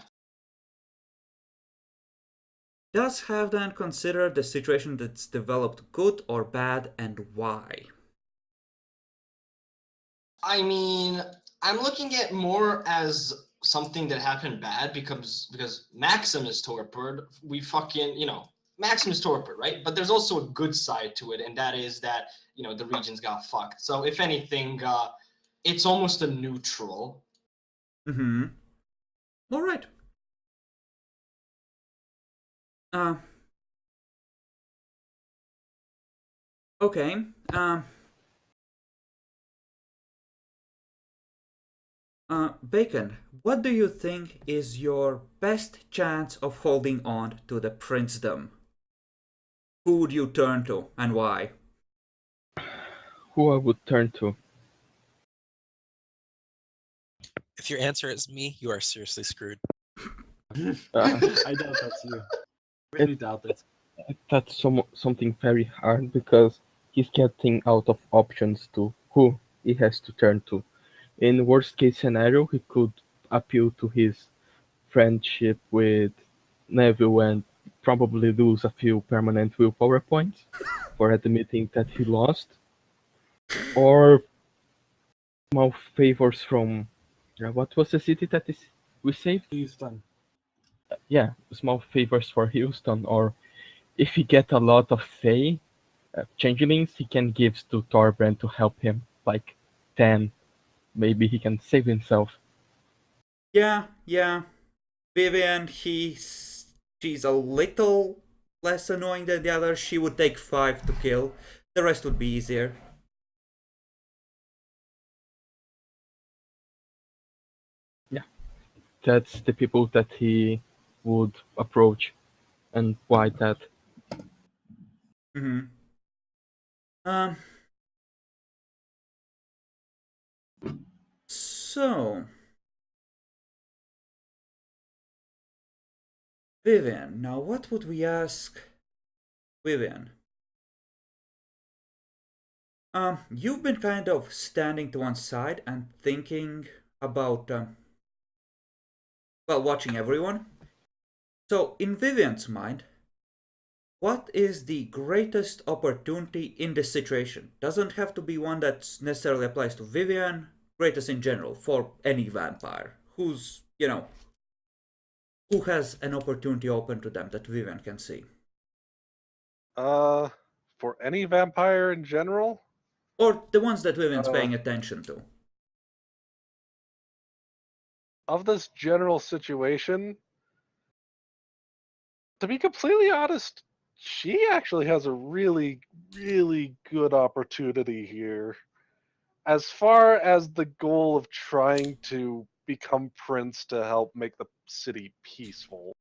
does Halfdan consider the situation that's developed good or bad, and why? I mean, I'm looking at more as something that happened bad because Maxim is torpid. We fucking, Maxim is torpid, right? But there's also a good side to it, and that is that, the regions got fucked. So if anything, it's almost a neutral. Mm-hmm. Alright. Okay. Bacon, what do you think is your best chance of holding on to the princedom? Who would you turn to, and why? Who I would turn to? If your answer is me, you are seriously screwed. Uh, I doubt that's you. Really doubt it. that's something very hard, because he's getting out of options to who he has to turn to. In worst case scenario, he could appeal to his friendship with Neville and probably lose a few permanent willpower points for admitting that he lost. Or small favors from what was the city that we saved? Please fun. yeah, small favors for Houston, or if he get a lot of Fey changelings, he can give to Thorbrand to help him, like 10. Maybe he can save himself. Yeah. Vivian, she's a little less annoying than the others. She would take 5 to kill. The rest would be easier. Yeah, that's the people that he would approach, and why that. Mm-hmm. Um. So, Vivian. Now, what would we ask Vivian? You've been kind of standing to one side and thinking about, well, watching everyone. So, in Vivian's mind, what is the greatest opportunity in this situation? Doesn't have to be one that necessarily applies to Vivian, greatest in general, for any vampire. Who's, who has an opportunity open to them that Vivian can see? For any vampire in general, Or the ones that Vivian's Uh, paying attention to. of this general situation, to be completely honest, she actually has a really, really good opportunity here. As far as the goal of trying to become prince to help make the city peaceful.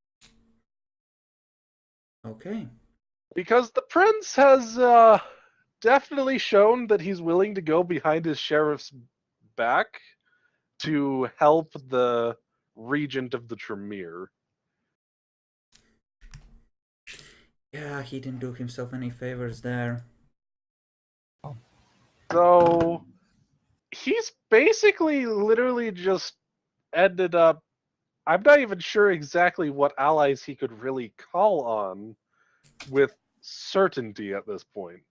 Okay. Because the prince has definitely shown that he's willing to go behind his sheriff's back to help the regent of the Tremere. Yeah, he didn't do himself any favors there. So he's basically literally just ended up. I'm not even sure exactly what allies he could really call on with certainty at this point.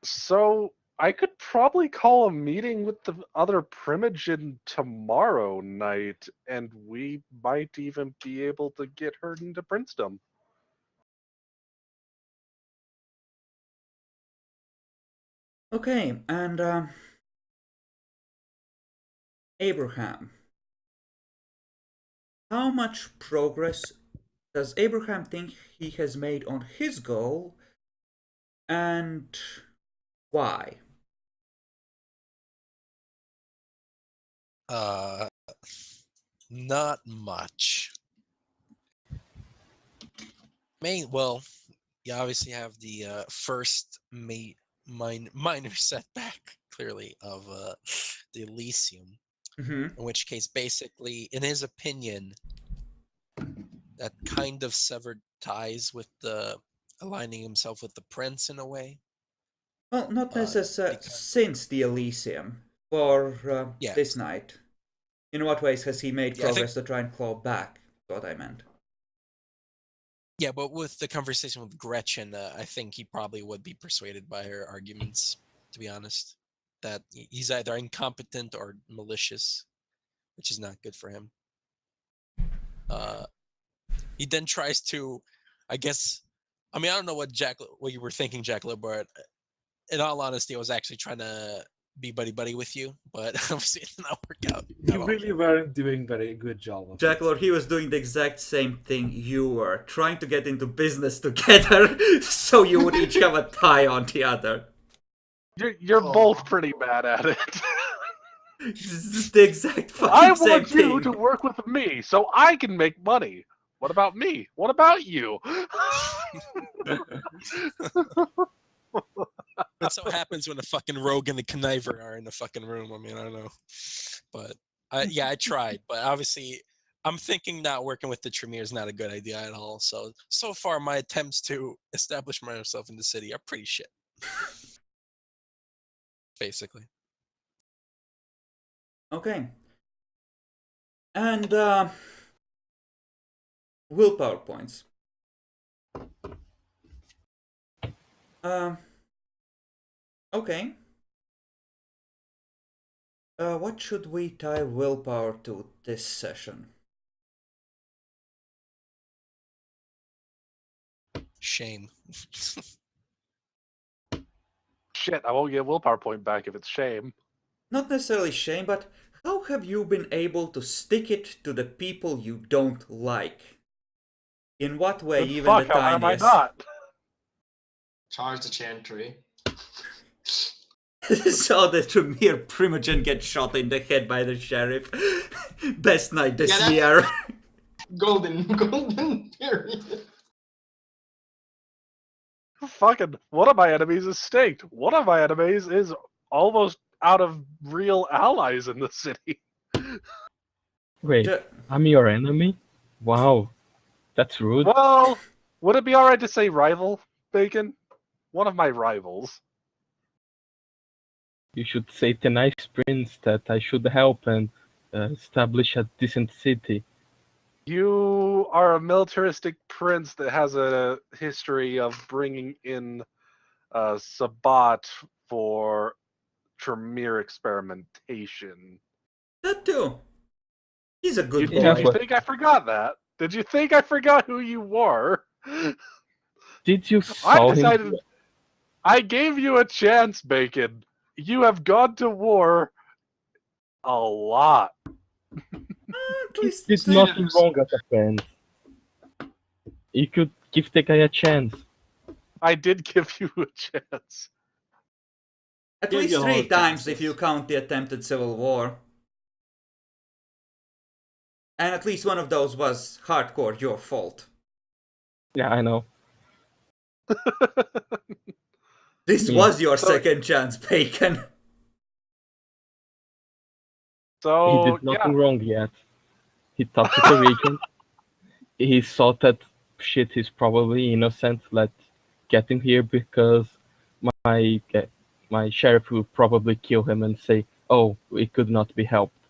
So I could probably call a meeting with the other Primogen tomorrow night, and we might even be able to get her into princedom. Okay, and Abraham. How much progress does Abraham think he has made on his goal, and why? Not much. Well, you obviously have the first minor setback, clearly, of the Elysium. Mm-hmm. In which case, basically, in his opinion, that kind of severed ties with the aligning himself with the prince in a way. Well, not necessarily Because, since the Elysium, for yeah, this night. In what ways has he made yeah, I think, progress to try and claw back? What I meant. yeah, but with the conversation with Gretchen, I think he probably would be persuaded by her arguments. To be honest, that he's either incompetent or malicious, which is not good for him. He then tries to, I guess, I mean, I don't know what you were thinking, Jack, but in all honesty, I was actually trying to be buddy with you, but obviously it did not work out. You really weren't doing very good job of Jack it. Lord, he was doing the exact same thing you were, trying to get into business together so you would each have a tie on the other. You're both pretty bad at it. This is the exact I fucking same want you thing. to work with me so I can make money. What about me? What about you? That's what happens when a fucking rogue and the conniver are in the fucking room. I mean, I don't know, but yeah, I tried, but obviously, I'm thinking not working with the Tremere is not a good idea at all. So far, my attempts to establish myself in the city are pretty shit, basically. Okay. And willpower points. Um. Okay. What should we tie willpower to this session? Shame. Shit, I won't get a willpower point back if it's shame. Not necessarily shame, but how have you been able to stick it to the people you don't like? In what way, Then even the fuck, how am I tiniest? not? Charge the chantry. Saw the Tremere Primogen get shot in the head by the sheriff. Best night this Yeah, year. Golden period. Fucking, one of my enemies is staked. One of my enemies is almost out of real allies in the city. Wait, Ju- I'm your enemy? Wow, that's rude. Well, would it be alright to say rival, Bacon? One of my rivals. You should say to nice prince that I should help and establish a decent city. You are a militaristic prince that has a history of bringing in Sabat for Tremere experimentation. That too. He's a good Did Yeah, boy. you but- think I forgot that? Did you think I forgot who you were? Did you I saw him? decided I gave you a chance, Bacon. You have gone to war a lot. At He least did say nothing that- wrong as a friend. You could give the guy a chance. I did give you a chance. At Gave least you a lot 3 of times chances. if you count the attempted civil war. And at least one of those was hardcore your fault. Yeah, I know. This Yeah. was your So- second chance, Bacon. He So did nothing Oh, yeah, wrong yet. He talked to the regent. He saw that shit he's probably innocent. Let's get him here because my my sheriff will probably kill him and say, "Oh, it could not be helped."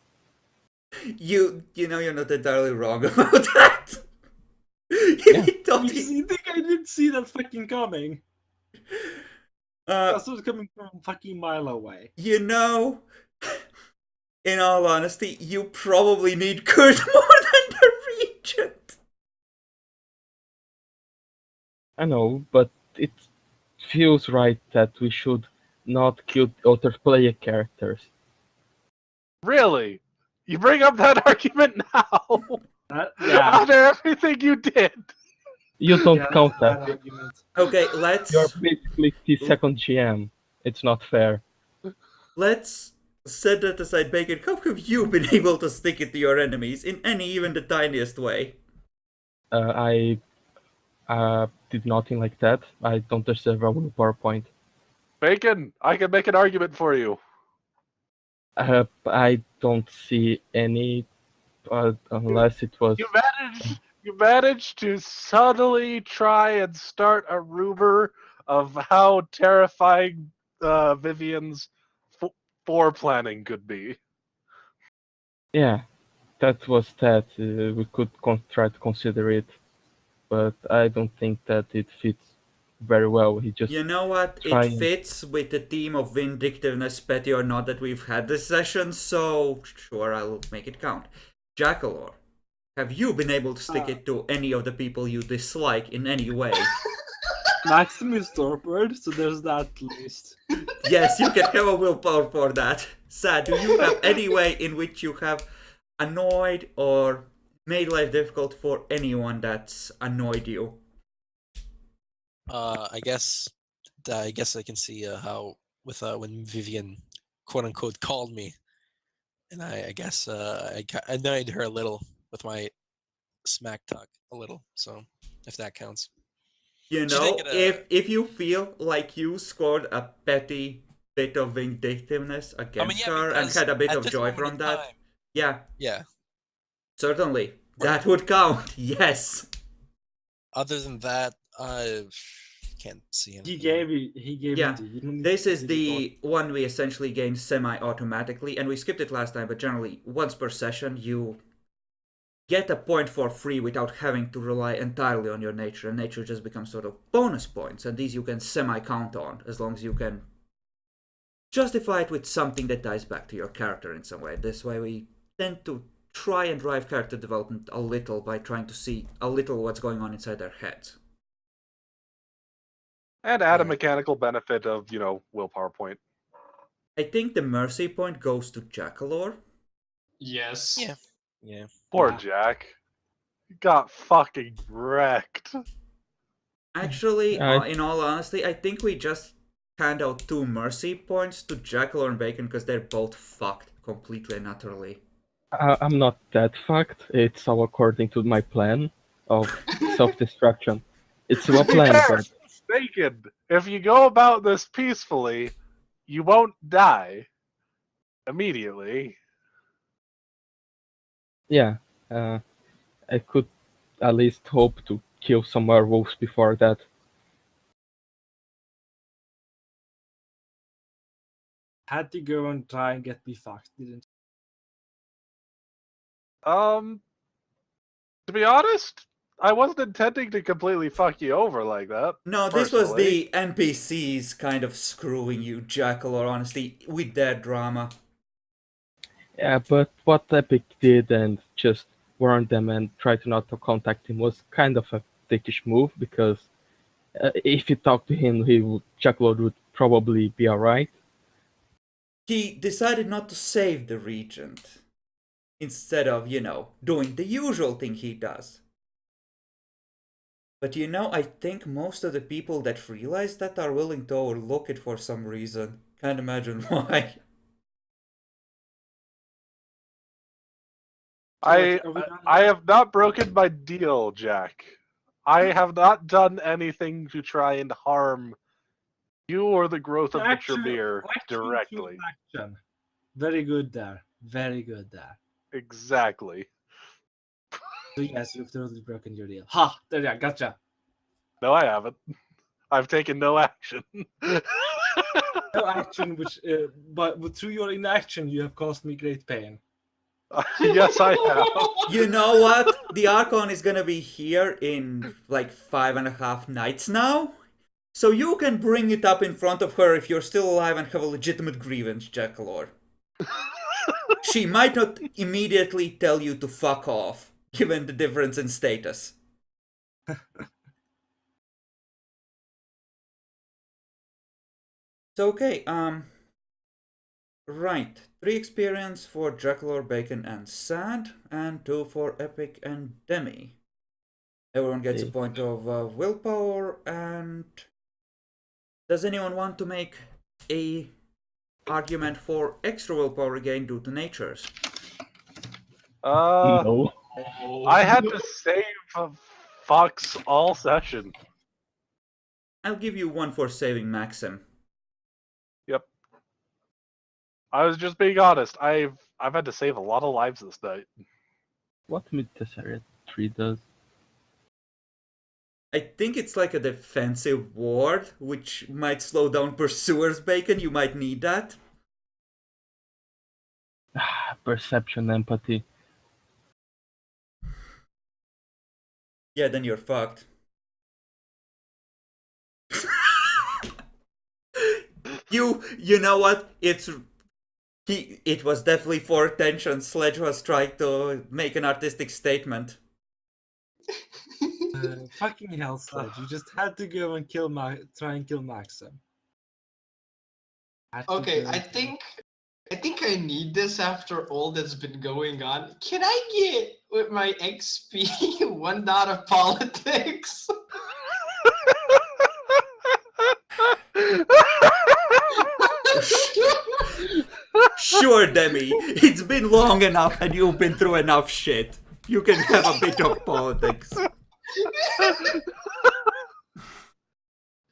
You know you're not entirely wrong about that. Yeah. He thought You think I didn't see that fucking coming? That was coming from a fucking mile away. you know, in all honesty, you probably need Kurt more than the regent. I know, but it feels right that we should not kill other player characters. really? You bring up that argument now? Yeah. After everything you did? You don't Yeah, count that's a that. bad argument. Okay, let's You're basically the second GM. It's not fair. set that aside, Bacon. How have you been able to stick it to your enemies in any even the tiniest way? I did nothing like that. I don't deserve a willpower point. Bacon, I can make an argument for you. I don't see any, unless it was. You managed to subtly try and start a rumor of how terrifying Vivian's planning could be. Yeah, that was that. We could try to consider it, but I don't think that it fits very well. He just You know what? try It and- fits with the theme of vindictiveness, petty or not, that we've had this session, so sure, I'll make it count. Jackalor, have you been able to stick it to any of the people you dislike in any way? Maxim is torpid, so there's that at least. Yes, you can have a willpower for that. Sad, do you have any way in which you have annoyed or made life difficult for anyone that's annoyed you? I guess I can see how with when Vivian quote unquote called me, and I guess I annoyed her a little with my smack talk a little. So if that counts. You Do you know, think if you feel like you scored a petty bit of vindictiveness against her and because had a bit at of this joy moment from in that, time- yeah, yeah. certainly. That would count, yes. Other than that, I can't see anything. He gave Yeah, it to you. You don't need This to is do the one we essentially gain semi-automatically, and we skipped it last time, but generally, once per session, you get a point for free without having to rely entirely on your nature, and nature just becomes sort of bonus points, and these you can semi-count on, as long as you can justify it with something that ties back to your character in some way. This way we tend to try and drive character development a little by trying to see a little what's going on inside their heads. And add a Right. mechanical benefit of, willpower point. I think the mercy point goes to Jackalor. Yes. Yeah. Yeah. Poor Yeah. Jack. He got fucking wrecked. Actually, I in all honesty, I think we just hand out 2 mercy points to Jackalor and Bacon because they're both fucked completely and utterly. I'm not that fucked. It's all according to my plan of self-destruction. It's well To be planned, fair, but Bacon, if you go about this peacefully, you won't die immediately. yeah, I could at least hope to kill some werewolves before that. Had to go and try and get me fucked, didn't To be honest, I wasn't intending to completely fuck you over like that. No, this was personally. the NPCs kind of screwing you, Jackalor, honestly, with their drama. Yeah, but what Epic did and just warned them and tried to not to contact him was kind of a dickish move because if you talk to him, Chuckload would probably be alright. He decided not to save the regent instead of, doing the usual thing he does. But I think most of the people that realize that are willing to overlook it for some reason. Can't imagine why. I Are we done I now? have not broken my deal, Jack. I have not done anything to try and harm you or the growth of the Action Tremere killed directly. action. Very good there. Very good there. Exactly. So yes, you've totally broken your deal. Ha! There you are, gotcha. No, I haven't. I've taken no action. No action, but through your inaction, you have caused me great pain. Yes, I have. You know what? The Archon is gonna be here in like 5.5 nights now. So you can bring it up in front of her if you're still alive and have a legitimate grievance, Jackalor. She might not immediately tell you to fuck off, given the difference in status. So okay, right. 3 experience for Jackalor, Bacon, and Sad, and 2 for Epic and Demi. Everyone gets a Okay. point of willpower, and does anyone want to make a argument for extra willpower gain due to natures? No. I had to save Fox all session. I'll give you 1 for saving Maxim. Yep. I was just being honest. I've had to save a lot of lives this night. What Mid-Tesseract 3 does? I think it's like a defensive ward, which might slow down pursuers, Bacon. You might need that. Perception, empathy. Yeah, then you're fucked. You know what? It was definitely for attention. Sledge was trying to make an artistic statement. Fucking hell, Sledge. You just had to go and try and kill Maxim. Okay, I think I need this after all that's been going on. Can I get with my XP 1 dot of politics? Sure, Demi. It's been long enough and you've been through enough shit. You can have a bit of politics.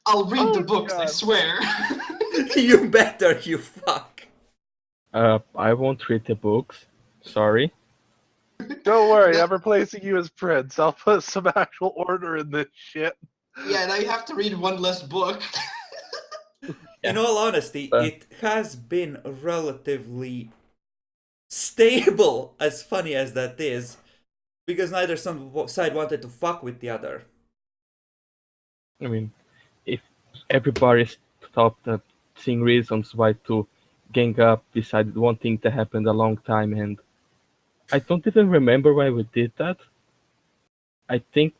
I'll read the Oh, books, I God. swear. You better, you fuck. I won't read the books. Sorry. Don't worry, That- I'm replacing you as Prince. I'll put some actual order in this shit. Yeah, now you have to read 1 less book. In all honesty, Uh. it has been relatively stable, as funny as that is, because neither side wanted to fuck with the other. I mean, if everybody stopped seeing reasons why to gang up, decided one thing that happened a long time, and I don't even remember why we did that. I think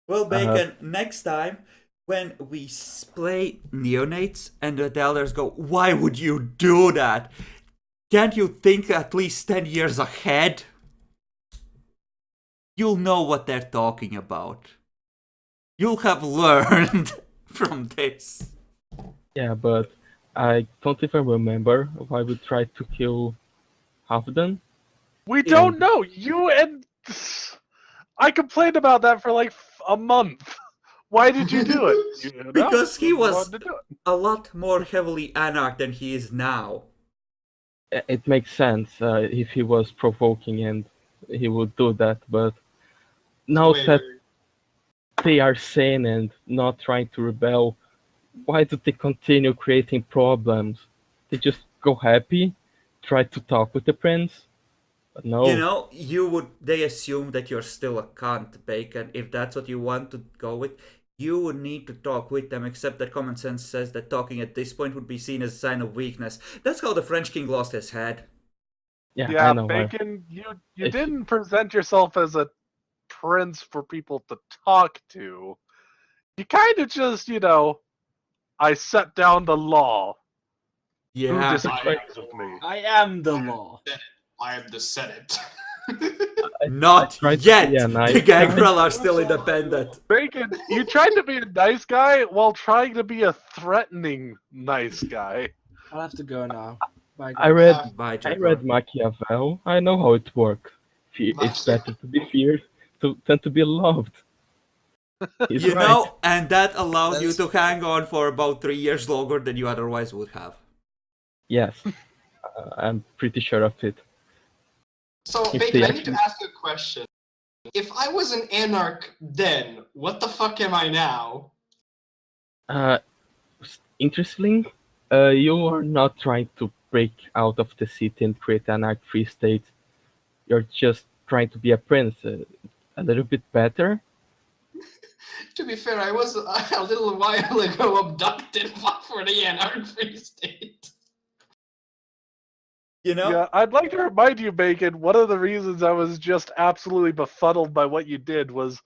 Well, Bacon, next time, when we play neonates and the elders go, "Why would you do that? Can't you think at least 10 years ahead?" You'll know what they're talking about. You'll have learned from this. Yeah, but I don't even remember why we tried to kill Halfdan. We don't know. You and I complained about that for like a month. Why did you do it? You know, Because he was wanted to do it. a lot more heavily anarch than he is now. It makes sense if he was provoking and he would do that, but now Wait, that wait. they are sane and not trying to rebel, why do they continue creating problems? They just go happy, try to talk with the prince. But no, You know, they assume that you're still a cunt, Bacon. If that's what you want to go with, you would need to talk with them, except that common sense says that talking at this point would be seen as a sign of weakness. That's how the French king lost his head. yeah, Yeah, I know. Bacon, you if- didn't present yourself as a prince for people to talk to. You kind of just, I set down the law. Who Yeah. disagrees with me? I am the law. I am the Senate. Not tried to yet! be a nice The guy. Gangrel are still independent. Bacon, you tried to be a nice guy while trying to be a threatening nice guy. I'll have to go now. Bye. I read Bye, I Jacob. read Machiavelli. I know how it works. It's better to be feared than to be loved. He's You right. know, and that allowed That you is to hang on for about 3 years longer than you otherwise would have. Yes, I'm pretty sure of it. So, If Bacon, they I need to ask a question. If I was an anarch then, what the fuck am I now? Interesting. You are not trying to break out of the city and create an arc free state. You're just trying to be a prince, a little bit better. To be fair, I was a little while ago abducted for the anarch free state. You know? Yeah, I'd like to remind you, Bacon, one of the reasons I was just absolutely befuddled by what you did was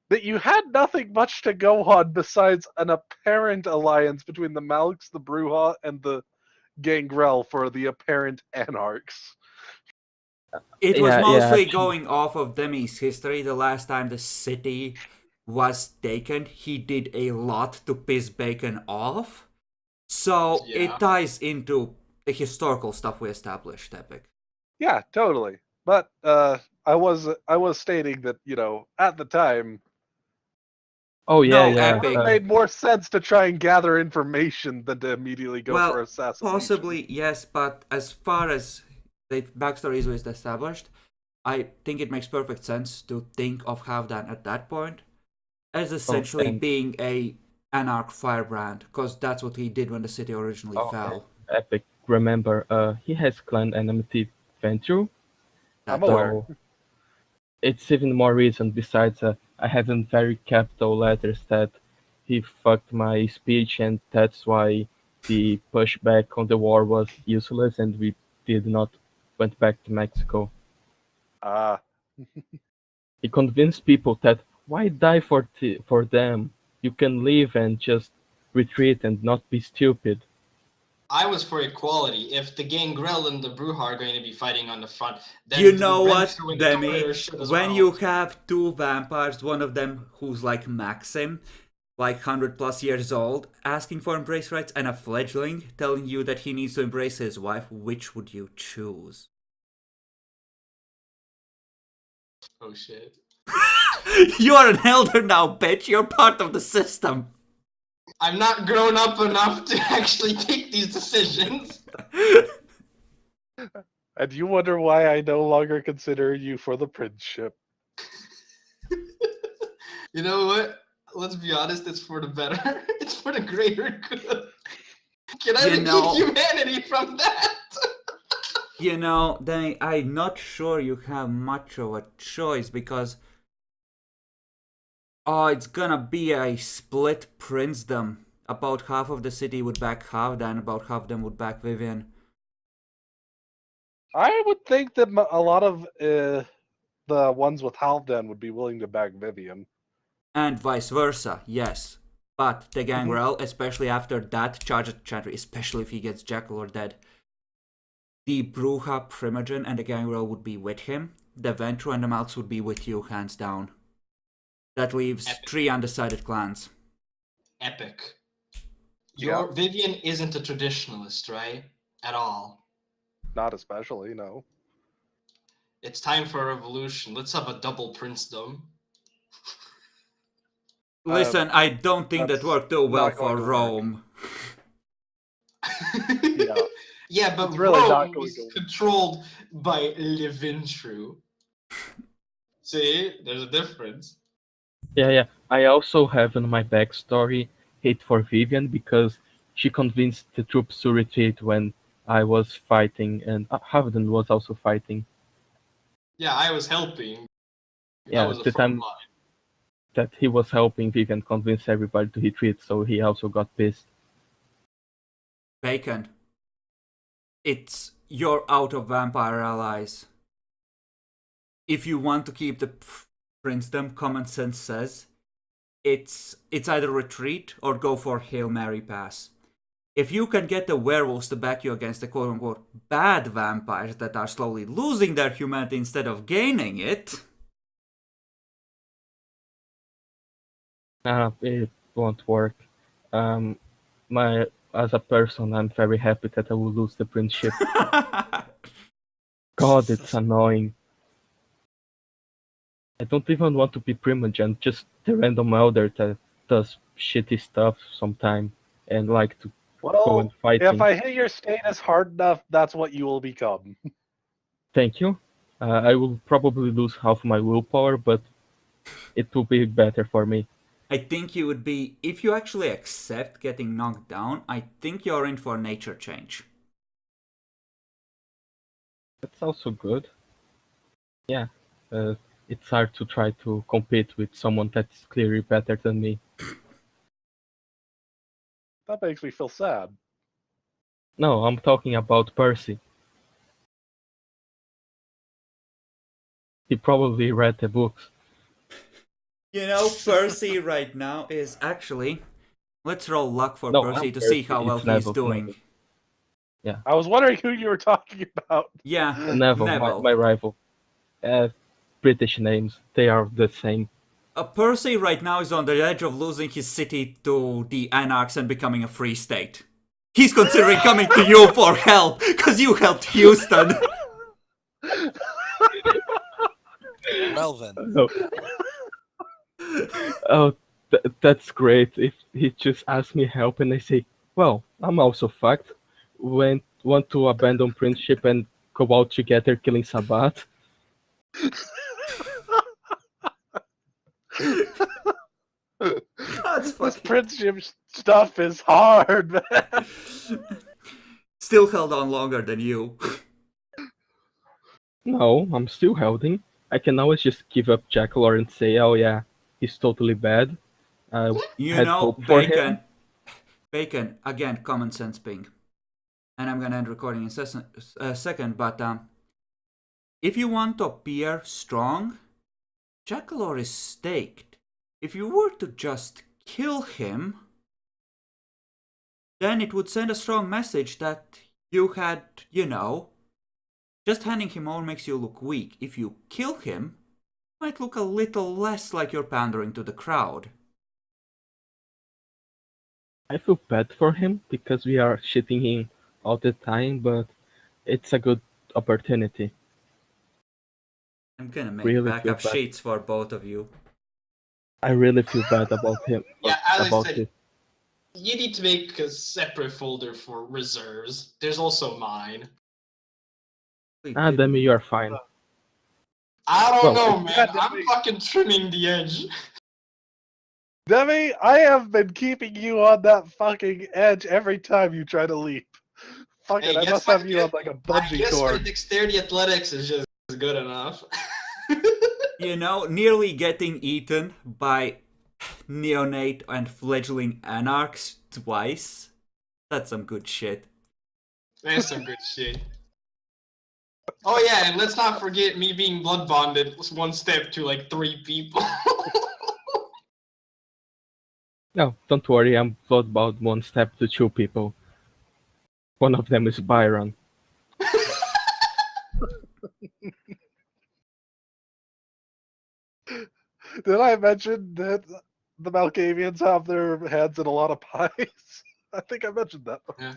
that you had nothing much to go on besides an apparent alliance between the Malks, the Bruja, and the Gangrel for the apparent anarchs. It was Yeah, mostly actually. going off of Demi's history. The last time the city was taken, he did a lot to piss Bacon off. So Yeah. it ties into the historical stuff we established, Epic. Yeah, totally. But I was stating that, at the time, Oh yeah, No, yeah. Epic. it made more sense to try and gather information than to immediately go for Well, assassination. possibly, yes, but as far as the backstory is established, I think it makes perfect sense to think of Halfdan at that point as essentially and- being a anarch firebrand, because that's what he did when the city originally Oh, fell. Epic. Remember, he has clan enmity Ventru. I'm That- aware. So it's even more reason besides I have in very capital letters that he fucked my speech and that's why the pushback on the war was useless and we did not went back to Mexico. He convinced people that why die for them? You can leave and just retreat and not be stupid. I was for equality. If the Gangrel and the Bruja are going to be fighting on the front, then You the know what, Ventru and the Demi? Toreador should as When well. you have two vampires, one of them who's like Maxim, like 100 plus years old, asking for embrace rights, and a fledgling telling you that he needs to embrace his wife, which would you choose? Oh shit. You are an elder now, bitch. You're part of the system. I'm not grown up enough to actually take these decisions. And you wonder why I no longer consider you for the princeship. You know what? Let's be honest, it's for the better. It's for the greater good. Can I redeem humanity from that? You know, Danny, I'm not sure you have much of a choice because it's gonna be a split princedom. About half of the city would back Halfdan, about half them would back Vivian. I would think that a lot of the ones with Halfdan would be willing to back Vivian. And vice versa, yes. But the Gangrel, especially after that charge at Chantry, especially if he gets Jackal or dead, the Bruja, Primogen, and the Gangrel would be with him. The Ventru and the Malks would be with you, hands down. That leaves Epic. 3 undecided clans. Epic. Yeah. Your Vivian isn't a traditionalist, right? At all. Not especially, no. It's time for a revolution. Let's have a double princedom. Listen, I don't think that that's worked too well not going for to work. Rome. Yeah. Yeah, but It's really not Rome going was to work. controlled by Levintru. See, there's a difference. Yeah. I also have in my backstory hate for Vivian because she convinced the troops to retreat when I was fighting and Havden was also fighting. Yeah, I was helping. Yeah, I was a the front time line. that he was helping Vivian convince everybody to retreat, so he also got pissed. Bacon. It's you're out of vampire allies. If you want to keep the princedom, common sense says it's either retreat or go for Hail Mary pass. If you can get the werewolves to back you against the quote-unquote bad vampires that are slowly losing their humanity instead of gaining it... It won't work. As a person, I'm very happy that I will lose the princeship. God, it's annoying. I don't even want to be Primogen, just the random elder that does shitty stuff sometime and like to go Well, and fight if him. I hit your status hard enough, that's what you will become. Thank you. I will probably lose half my willpower, but it will be better for me. I think you would be, if you actually accept getting knocked down, I think you're in for nature change. That's also good. Yeah, it's hard to try to compete with someone that's clearly better than me. That makes me feel sad. No, I'm talking about Percy. He probably read the books. You know, Percy right now is actually... Let's roll luck for No, Percy I'm to see Percy, how well it's he's Neville, doing. Neville. Yeah, I was wondering who you were talking about. Yeah, Neville, Neville. my rival. British names, they are the same. Percy right now is on the edge of losing his city to the Anarchs and becoming a free state. He's considering coming to you for help, because you helped Houston. Well then. Oh, that's great. If he just asks me help and I say, well, I'm also fucked. Want to abandon princeship and go out together killing Sabat? That's This fucking... friendship stuff is hard, man. Still held on longer than you. No, I'm still holding. I can always just give up Jackalor and say, oh yeah, he's totally bad. I You had know, hope for him. Bacon, again, common sense ping. And I'm gonna end recording in a second, but if you want to appear strong, Jackalor is staked. If you were to just kill him, then it would send a strong message that you had, you know, just handing him over makes you look weak. If you kill him, it might look a little less like you're pandering to the crowd. I feel bad for him because we are shitting him all the time, but it's a good opportunity. I'm gonna make Really backup feel bad. sheets for both of you. I really feel bad about him. Yeah, as about I said, it. you need to make a separate folder for reserves. There's also mine. Demi, you are fine. I don't Well, know, man. yeah, I'm Demi. fucking trimming the edge. Demi, I have been keeping you on that fucking edge every time you try to leap. Fuck Hey, it, I guess must what? have you on like a I bungee guess my cord. dexterity athletics is just good enough. You know, nearly getting eaten by neonate and fledgling anarchs twice. That's some good shit. That's some good shit. Oh yeah, and let's not forget me being blood bonded was one step to like 3 people. No, don't worry, I'm bloodbound one step to 2 people. One of them is Byron. Did I mention that the Malkavians have their heads in a lot of pies? I think I mentioned that before. Yeah.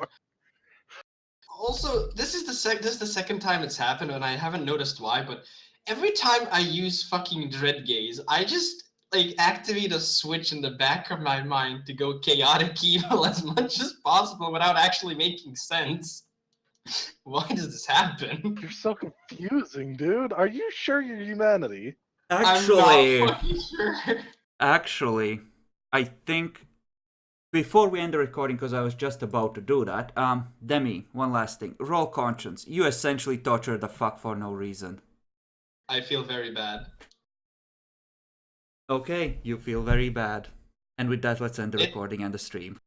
Also, this is the second time it's happened, and I haven't noticed why, but every time I use fucking Dread Gaze, I just like activate a switch in the back of my mind to go chaotic evil as much as possible without actually making sense. Why does this happen? You're so confusing, dude. Are you sure you're humanity? I'm not fucking sure. Actually, I think before we end the recording, because I was just about to do that, Demi, one last thing. Roll conscience. You essentially torture the fuck for no reason. I feel very bad. Okay, you feel very bad. And with that, let's end the recording and the stream.